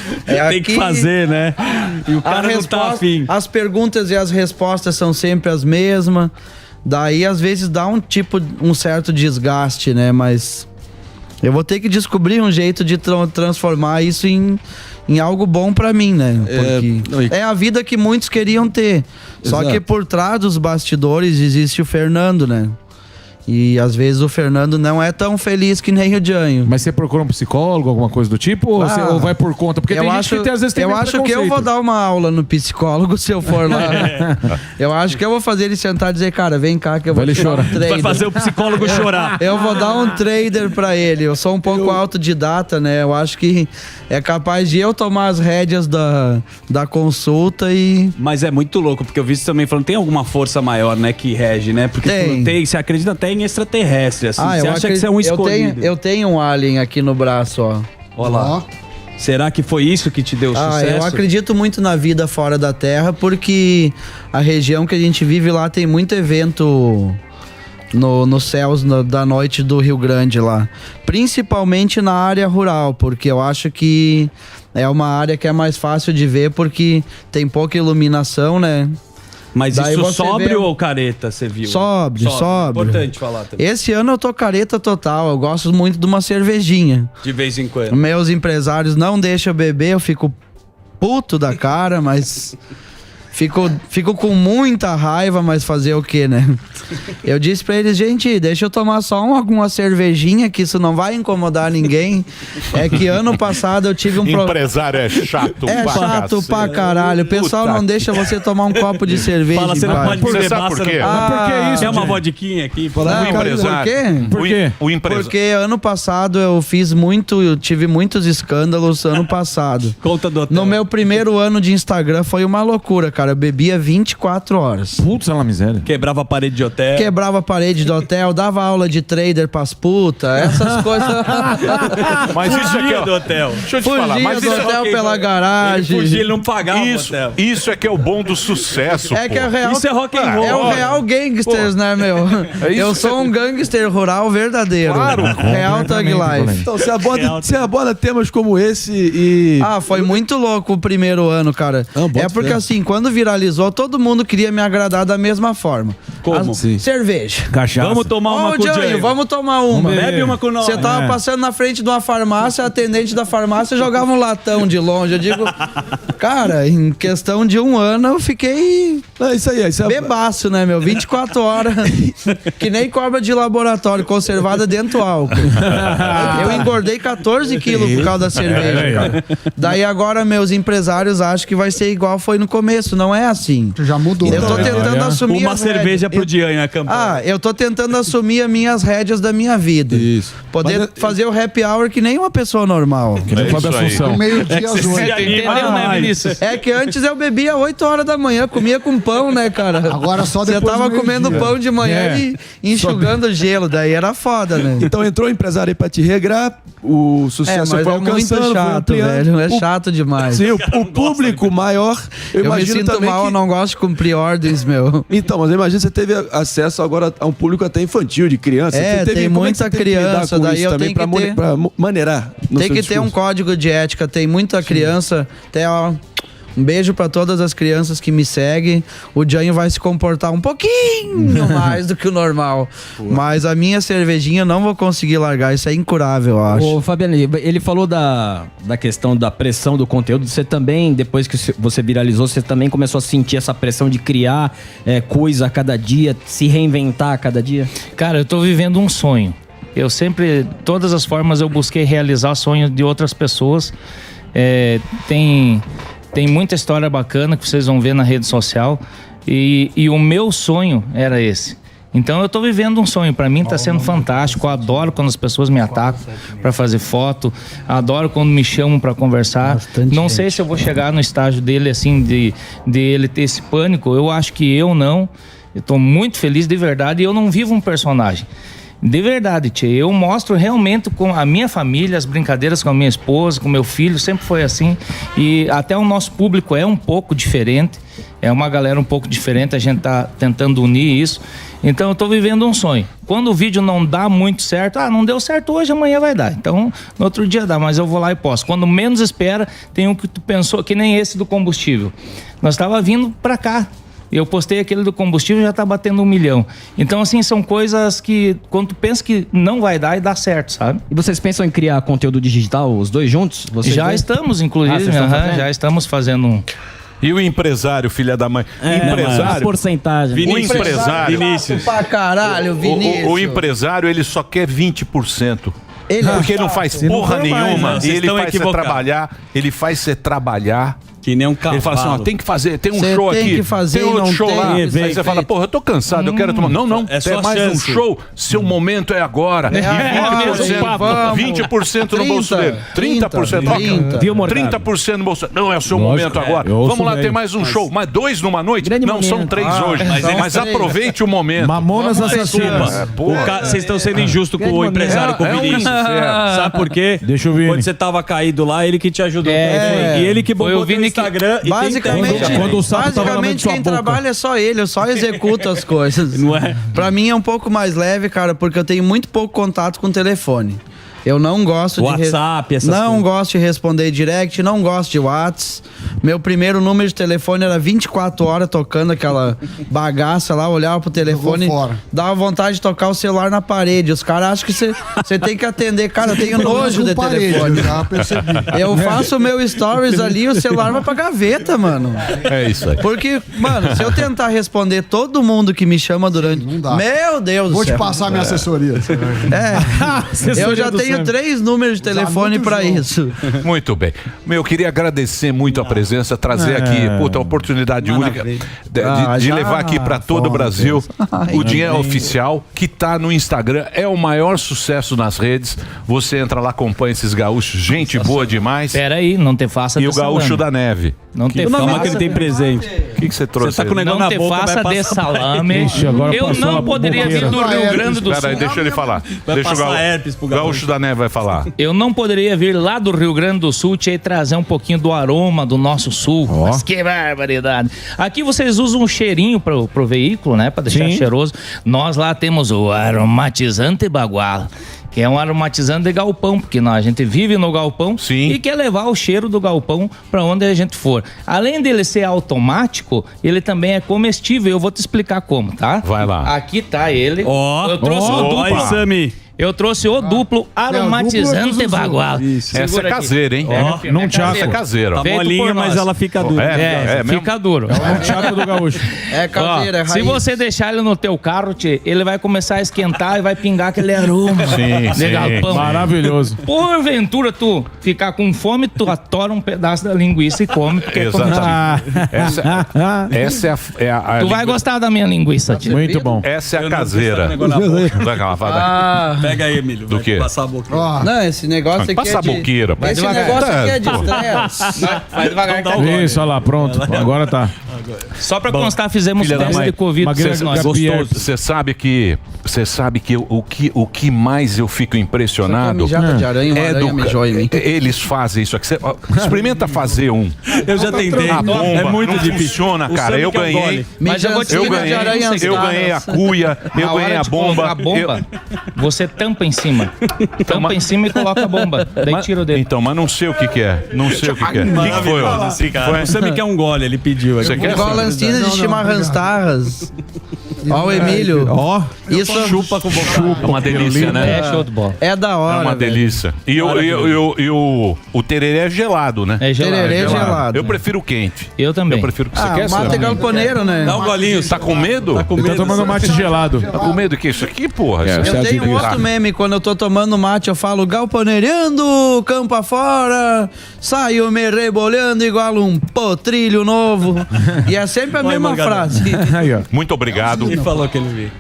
Tem que fazer, né? E o cara não tá afim. As perguntas e as respostas são sempre as mesmas. Daí, às vezes, dá um certo desgaste, né? Mas eu vou ter que descobrir um jeito de transformar isso em algo bom pra mim, né? Porque é a vida que muitos queriam ter. Só que por trás dos bastidores existe o Fernando, né? E às vezes o Fernando não é tão feliz que nem o Jânio. Mas você procura um psicólogo, alguma coisa do tipo? Ou vai por conta? Porque tem gente que às vezes tem Eu acho que eu vou dar uma aula no psicólogo se eu for lá. Eu acho que eu vou fazer ele sentar e dizer, cara, vem cá que eu vou tirar um trader. Vai fazer o psicólogo chorar. Eu vou dar um trader pra ele. Eu sou um pouco autodidata, né? Eu acho que é capaz de eu tomar as rédeas da consulta e... Mas é muito louco, porque eu vi isso também falando, tem alguma força maior, né, que rege, né? Porque você acredita até em extraterrestre, assim. Você acha que você é um escolhido? Eu tenho um alien aqui no braço, ó. Olha lá. Será que foi isso que te deu sucesso? Eu acredito muito na vida fora da Terra, porque a região que a gente vive lá tem muito evento nos céus da noite do Rio Grande lá. Principalmente na área rural, porque eu acho que é uma área que é mais fácil de ver, porque tem pouca iluminação, né? Mas daí isso sóbrio ou careta, você viu? Sóbrio. Importante falar também. Esse ano eu tô careta total, eu gosto muito de uma cervejinha. De vez em quando. Meus empresários não deixam eu beber, eu fico puto da cara, mas... Fico com muita raiva, mas fazer o quê, né? Eu disse pra eles, gente, deixa eu tomar só alguma cervejinha, que isso não vai incomodar ninguém. É que ano passado eu tive um problema. Empresário é chato pra caralho. O pessoal não deixa você tomar um copo de cerveja. Fala, você não pode beber, sabe por quê? Por que isso? É uma vodquinha aqui. O empresário. Por quê? O empresário. Porque ano passado eu tive muitos escândalos ano passado. Conta do hotel. No meu primeiro ano de Instagram foi uma loucura, cara. Eu bebia 24 horas. Putz, é uma miséria. Quebrava a parede de hotel. Quebrava a parede do hotel, dava aula de trader pras putas, essas coisas. Mas isso é que é do hotel. Deixa eu te falar, mas do hotel pela garagem. Ele não pagava o hotel. Isso é que é o bom do sucesso. É que é real. Isso é rock and roll. É o real gangsters, né, meu? Eu sou um gangster rural verdadeiro. Claro. Real Thug Life. Então, se aborda temas como esse e... foi muito louco o primeiro ano, cara. É porque assim, quando viralizou, todo mundo queria me agradar da mesma forma. Como? Cerveja. Cachaça. Vamos tomar uma com o Jânio. Vamos tomar uma. Bebe uma com nós. Você tava passando na frente de uma farmácia, a atendente da farmácia jogava um latão de longe. Eu digo, cara, em questão de um ano eu fiquei bebaço, né, meu? 24 horas, que nem cobra de laboratório, conservada dentro do álcool. Eu engordei 14 quilos por causa da cerveja, cara. Daí agora meus empresários acham que vai ser igual foi no começo. não é assim. Já mudou. Eu tô tentando assumir uma as cerveja rédeas. pro Dian na campanha. Eu tô tentando assumir as minhas rédeas da minha vida. Isso. Poder fazer o happy hour que nem uma pessoa normal. Que nem Fábio Assunção. Meio-dia às 8. Entendeu, né, Vinícius? É que antes eu bebia 8 horas da manhã, comia com pão, né, cara? Agora só Você depois tava do comendo meio-dia. pão de manhã É. e enxugando gelo, daí era foda, né? Então entrou o empresário aí pra te regrar, o sucesso mas foi é muito alcançando, foi chato, ampliando. velho. É chato demais. Sim, o público maior, eu Eu me imagino sinto também mal, que... eu não gosto de cumprir ordens, meu. Então, mas eu imagino que você teve acesso agora a um público até infantil, de criança. É, Você teve, tem como é que muita você teve que lidar criança, com daí isso eu também tenho que ter- pra maneirar no Tem seu que ter um discurso? código de ética, tem muita criança, até ó, um beijo pra todas as crianças que me seguem. O Jânio vai se comportar um pouquinho mais do que o normal. Mas a minha cervejinha eu não vou conseguir largar, isso é incurável, eu acho. Ô, Fabiano, ele falou da questão da pressão do conteúdo. Você também, depois que você viralizou, você também começou a sentir essa pressão de criar coisa a cada dia, se reinventar a cada dia? Cara, eu tô vivendo um sonho. Eu sempre, todas as formas, eu busquei realizar sonhos de outras pessoas. Tem muita história bacana que vocês vão ver na rede social. E o meu sonho era esse. Então eu tô vivendo um sonho. Pra mim tá sendo fantástico. Eu adoro quando as pessoas me atacam pra fazer foto. Adoro quando me chamam pra conversar. Não sei se eu vou chegar no estágio dele assim, de ele ter esse pânico. Eu acho que eu não. Eu tô muito feliz de verdade. E eu não vivo um personagem. De verdade, tia, eu mostro realmente com a minha família, as brincadeiras com a minha esposa, com meu filho, sempre foi assim. E até o nosso público é um pouco diferente, é uma galera um pouco diferente, a gente tá tentando unir isso. Então eu tô vivendo um sonho. Quando o vídeo não dá muito certo, não deu certo hoje, amanhã vai dar. Então, no outro dia dá, mas eu vou lá e posto. Quando menos espera, tem um que tu pensou, que nem esse do combustível. Nós tava vindo pra cá. Eu postei aquele do combustível, já tá batendo 1 milhão. Então, assim, são coisas que quando tu pensa que não vai dar e dá certo, sabe? E vocês pensam em criar conteúdo digital, os dois juntos? Vocês Já dois? estamos, inclusive, vocês estão fazendo? já estamos fazendo um... E o empresário, filha da mãe? A porcentagem. O empresário. Vinícius. Pra caralho, Vinícius. O empresário, ele só quer 20%. Porque ele não faz porra nenhuma. E ele faz você trabalhar. Que nem um cavalo. Ele fala assim, ó, tem que fazer, tem um Cê show tem aqui, que fazer, tem outro não show tem, lá. Aí vem, você fala, porra, eu tô cansado, eu quero tomar. Não, é só mais chance. um show, seu momento é agora. E 20% no bolso dele. 30%. 30% no bolso. Não, é o seu momento agora. Vamos lá, tem mais um show. Mas 2 numa noite? Não, são 3 hoje. Mas aproveite o momento. Mamonas Assassinas. Vocês estão sendo injustos com o empresário, com o Vinícius. Sabe por quê? Deixa eu ver. Quando você tava caído lá, ele que te ajudou. E ele que bombou no Instagram. Basicamente quem trabalha é só ele, eu só executo as coisas. Não é? Pra mim é um pouco mais leve, cara, porque eu tenho muito pouco contato com o telefone. Eu não gosto WhatsApp, essas não coisas. gosto de responder direct, não gosto de WhatsApp. Meu primeiro número de telefone era 24 horas tocando aquela bagaça lá, olhava pro telefone, dava vontade de tocar o celular na parede. Os caras acham que você tem que atender. Cara, eu tenho nojo de telefone. Já percebi. Eu faço o meu stories ali, o celular vai pra gaveta, mano. É isso aí. Porque, mano, se eu tentar responder todo mundo que me chama durante... Não dá. Meu Deus do Vou céu. te passar minha assessoria. Eu já tenho 3 números de telefone pra isso. Muito bem. Eu queria agradecer muito a presença, trazer aqui, puta, a oportunidade única de levar aqui pra todo o Brasil o Dinheiro Oficial, que tá no Instagram, é o maior sucesso nas redes. Você entra lá, acompanha esses gaúchos, gente boa demais. Pera aí, não te faça E o dessa gaúcho lama. da neve. Não te Calma que faça... ele tem presente. O que você trouxe? Você tá com o aí? negócio Não na te boca, faça vai de passar salame. Ixi, agora Eu passou não a poderia vir do boqueira. Rio Grande do Pera aí, Sul. deixa ele falar. Deixa o passar herpes pro gaúcho da neve vai falar. Eu não poderia vir lá do Rio Grande do Sul e trazer um pouquinho do aroma do nosso sul. Mas que barbaridade. Aqui vocês usam um cheirinho pro veículo, né? Pra deixar cheiroso. Nós lá temos o aromatizante bagual, que é um aromatizante de galpão, porque a gente vive no galpão e quer levar o cheiro do galpão para onde a gente for. Além dele ser automático, ele também é comestível. Eu vou te explicar como, tá? Vai lá. Aqui tá ele. Ó, eu trouxe o duplo. Aí, Sami. Eu trouxe o duplo aromatizante bagual. Essa é caseira, hein? Não Essa é caseira. Tá molinha, mas ela fica dura. Fica duro. É o teatro do gaúcho. É caseira, é raiz. Se você deixar ele no teu carro, ele vai começar a esquentar e vai pingar aquele aroma. Sim. Galpão. Maravilhoso. Porventura tu ficar com fome, tu atora um pedaço da linguiça e come. Exatamente. Essa é a Tu vai gostar da minha linguiça, tio. Muito bom. Essa é a caseira. Pega aí, Emílio. Do quê? Passar a boca. Não, esse negócio aqui Passa a boqueira. Esse negócio aqui é de estresse. Vai devagar. Isso, olha lá, pronto. Agora tá. Só pra constar, fizemos teste de Covid. Gostoso. Você sabe que o que mais eu fico impressionado de aranha, é eles fazem isso aqui. Experimenta fazer um. Eu já tentei. A bomba É muito não difícil. funciona, cara. Eu ganhei. Mas eu vou te Eu ganhei a cuia, eu ganhei a bomba. Você tampa em cima. Tampa em cima e coloca a bomba. Daí tira o dedo. Então, mas não sei o que é. Não sei o que é. O que foi, ó? Você me quer um gole, ele pediu. Você quer? Golancina de chimarrãs. Ó o Emílio. Ó. Isso chupa com boca. É uma delícia, né? É show de bola. é da hora. É uma delícia. E o tereré é gelado, né? É gelado. Tererê gelado. Eu prefiro quente. Eu também. Eu prefiro que você Ah, quer, o mate é Sérgio? galponeiro, né? Dá um golinho. Tá com medo? Tá com Ele tá medo. tomando mate gelado. Tá com medo que isso aqui, porra? Isso Eu aqui tenho um outro meme, quando eu tô tomando mate, eu falo galponeirando, campo afora, saio me rebolhando igual um potrilho novo. E é sempre a mesma frase. Aí, ó. Muito obrigado. Ele falou que ele viu.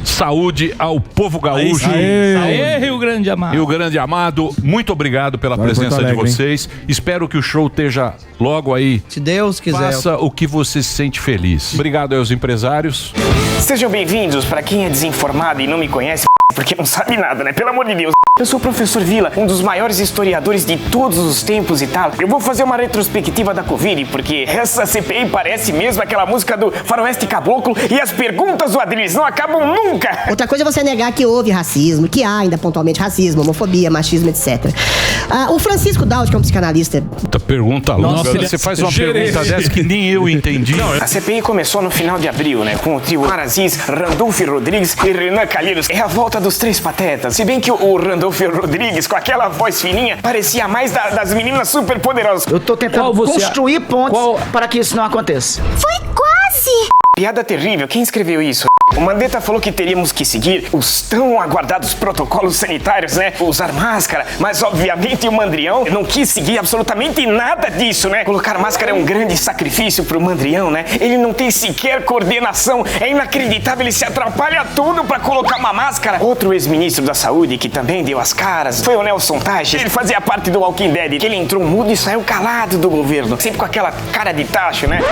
Saúde ao povo gaúcho. Aê, Rio Grande Amado. Rio Grande Amado, muito obrigado pela Vai, presença Porto de Alegre, vocês. Espero que o show esteja logo aí. Se Deus quiser. Faça o que você se sente feliz. Obrigado aos empresários. Sejam bem-vindos. Para quem é desinformado e não me conhece, porque não sabe nada, né? Pelo amor de Deus. Eu sou o professor Vila, um dos maiores historiadores de todos os tempos e tal. Eu vou fazer uma retrospectiva da Covid, porque essa CPI parece mesmo aquela música do Faroeste Caboclo e as perguntas do Adriles não acabam nunca. Outra coisa é você negar que houve racismo, que há ainda pontualmente racismo, homofobia, machismo, etc. O Francisco Daud, que é um psicanalista... Pergunta longa. Você faz uma pergunta dessa que nem eu entendi. A CPI começou no final de abril, né? Com o trio Maraziz, Randolfo Rodrigues e Renan Calheiros. É a volta dos três patetas. Se bem que o Randolfo Rodrigues, com aquela voz fininha, parecia mais das meninas super poderosas. Eu tô tentando construir pontes para que isso não aconteça. Foi quase! Piada terrível. Quem escreveu isso? O Mandetta falou que teríamos que seguir os tão aguardados protocolos sanitários, né? Usar máscara, mas obviamente o Mandrião não quis seguir absolutamente nada disso, né? Colocar máscara é um grande sacrifício pro Mandrião, né? Ele não tem sequer coordenação, é inacreditável, ele se atrapalha tudo pra colocar uma máscara. Outro ex-ministro da saúde que também deu as caras foi o Nelson Taches. Ele fazia parte do Walking Dead, que ele entrou mudo e saiu calado do governo, sempre com aquela cara de tacho, né?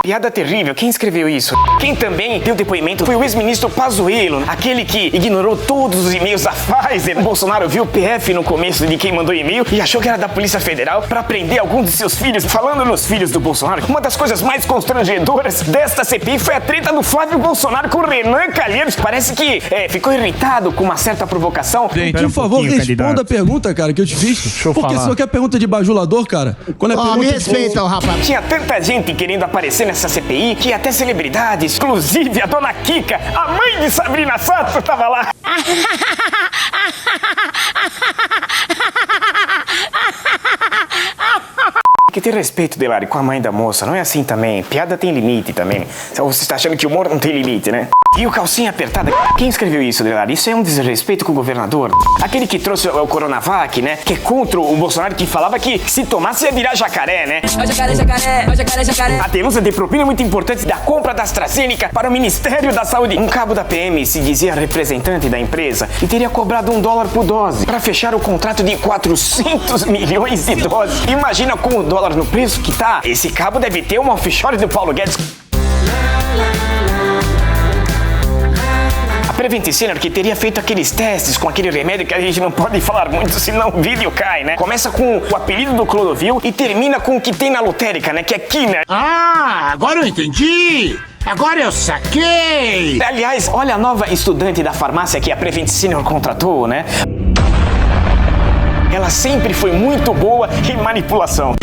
Piada terrível. Quem escreveu isso? Quem também deu depoimento foi o ex-ministro Pazuello, aquele que ignorou todos os e-mails da Pfizer. O Bolsonaro viu o PF no começo de quem mandou e-mail e achou que era da Polícia Federal para prender algum de seus filhos. Falando nos filhos do Bolsonaro, uma das coisas mais constrangedoras desta CPI foi a treta do Flávio Bolsonaro com o Renan Calheiros. Parece que ficou irritado com uma certa provocação. Por favor, responda a pergunta, cara, que eu te fiz. Porque se você quer pergunta de bajulador, cara, quando é pergunta... Me respeita, rapaz. Tinha tanta gente querendo aparecer nessa CPI que até celebridades, inclusive a dona Kika, a mãe de Sabrina Sato, tava lá. Tem que ter respeito, Delari, com a mãe da moça. Não é assim também. Piada tem limite também. Você está achando que o humor não tem limite, né? E o calcinha apertada? Quem escreveu isso, Delari? Isso é um desrespeito com o governador. Aquele que trouxe o Coronavac, né? Que é contra o Bolsonaro, que falava que se tomasse ia virar jacaré, né? Ó jacaré, jacaré, ó jacaré, jacaré. A denúncia de propina é muito importante da compra da AstraZeneca para o Ministério da Saúde. Um cabo da PM se dizia representante da empresa e teria cobrado $1 por dose para fechar o contrato de 400 milhões de doses. Imagina com o dólar no preço que tá. Esse cabo deve ter uma offshore do Paulo Guedes. A Prevent Senior que teria feito aqueles testes com aquele remédio que a gente não pode falar muito, senão o vídeo cai, né? Começa com o apelido do Clodovil e termina com o que tem na lotérica, né? Que é Kina. Ah, agora eu entendi! Agora eu saquei! Aliás, olha a nova estudante da farmácia que a Prevent Senior contratou, né? Ela sempre foi muito boa em manipulação.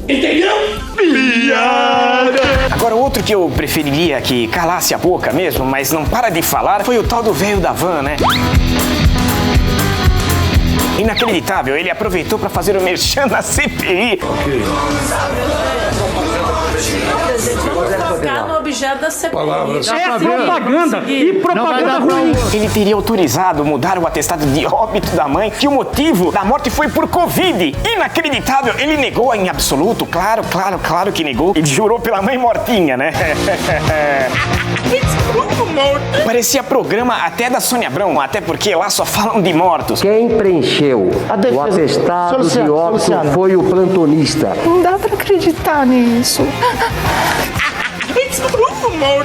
Entendeu? Piada! Agora, outro que eu preferiria que calasse a boca mesmo, mas não para de falar, foi o tal do velho da van, né? Inacreditável, ele aproveitou para fazer o merchan na CPI. Tocar no objeto da CPI. É propaganda e propaganda ruim. Ele teria autorizado mudar o atestado de óbito da mãe, que o motivo da morte foi por Covid. Inacreditável, ele negou em absoluto. Claro que negou. Ele jurou pela mãe mortinha, né? Parecia programa até da Sônia Abrão, até porque lá só falam de mortos. Quem preencheu o atestado de óbito foi o plantonista. Não dá pra acreditar nisso.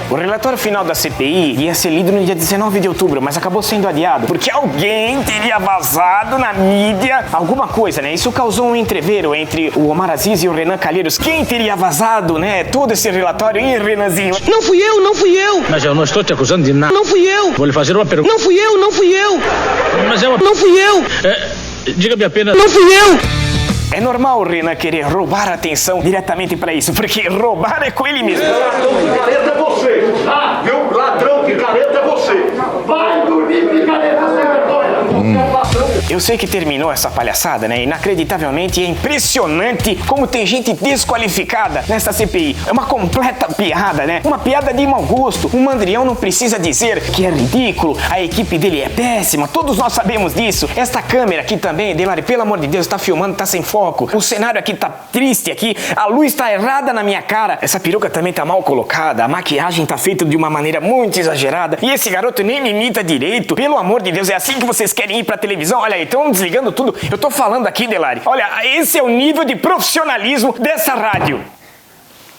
O relatório final da CPI ia ser lido no dia 19 de outubro, mas acabou sendo adiado, porque alguém teria vazado na mídia alguma coisa, né? Isso causou um entrevero entre o Omar Aziz e o Renan Calheiros. Quem teria vazado, né, todo esse relatório? E Renanzinho? Não fui eu! Mas eu não estou te acusando de nada. Não fui eu! Vou lhe fazer uma pergunta. Não fui eu! Mas é uma... Não fui eu! Diga-me apenas... Não fui eu! É normal o Renan querer roubar a atenção diretamente pra isso, porque roubar é com ele mesmo. Ladrão de careta é você, tá? Viu? Ladrão de careta é você. Vai dormir de careta sem vergonha. Eu sei que terminou essa palhaçada, né? Inacreditavelmente, é impressionante como tem gente desqualificada nessa CPI. É uma completa piada, né? Uma piada de mau gosto. O Mandrião não precisa dizer que é ridículo, a equipe dele é péssima, todos nós sabemos disso. Esta câmera aqui também, Delari, pelo amor de Deus, tá filmando, tá sem foco. O cenário aqui tá triste aqui, a luz tá errada na minha cara. Essa peruca também tá mal colocada, a maquiagem tá feita de uma maneira muito exagerada. E esse garoto nem me imita direito. Pelo amor de Deus, é assim que vocês querem ir pra televisão? Olha aí, estão desligando tudo. Eu tô falando aqui, Delari. Olha, esse é o nível de profissionalismo dessa rádio.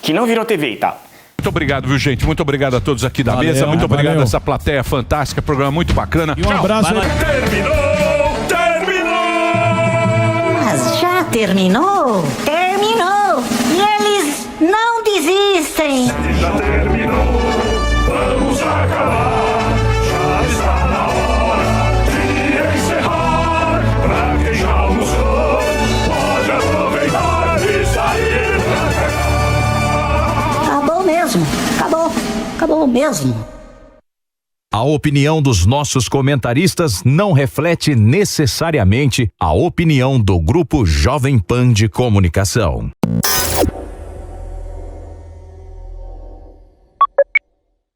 Que não virou TV, tá? Muito obrigado, viu, gente? Muito obrigado a todos aqui da mesa. Muito obrigado a essa plateia fantástica. Programa muito bacana. E um abraço aí. Mas já terminou? Terminou! E eles não desistem! Já terminou, vamos acabar. Já está na hora de encerrar. Pra quem já almoçou, pode aproveitar e sair pra cá. Acabou mesmo! Acabou mesmo! A opinião dos nossos comentaristas não reflete necessariamente a opinião do Grupo Jovem Pan de Comunicação.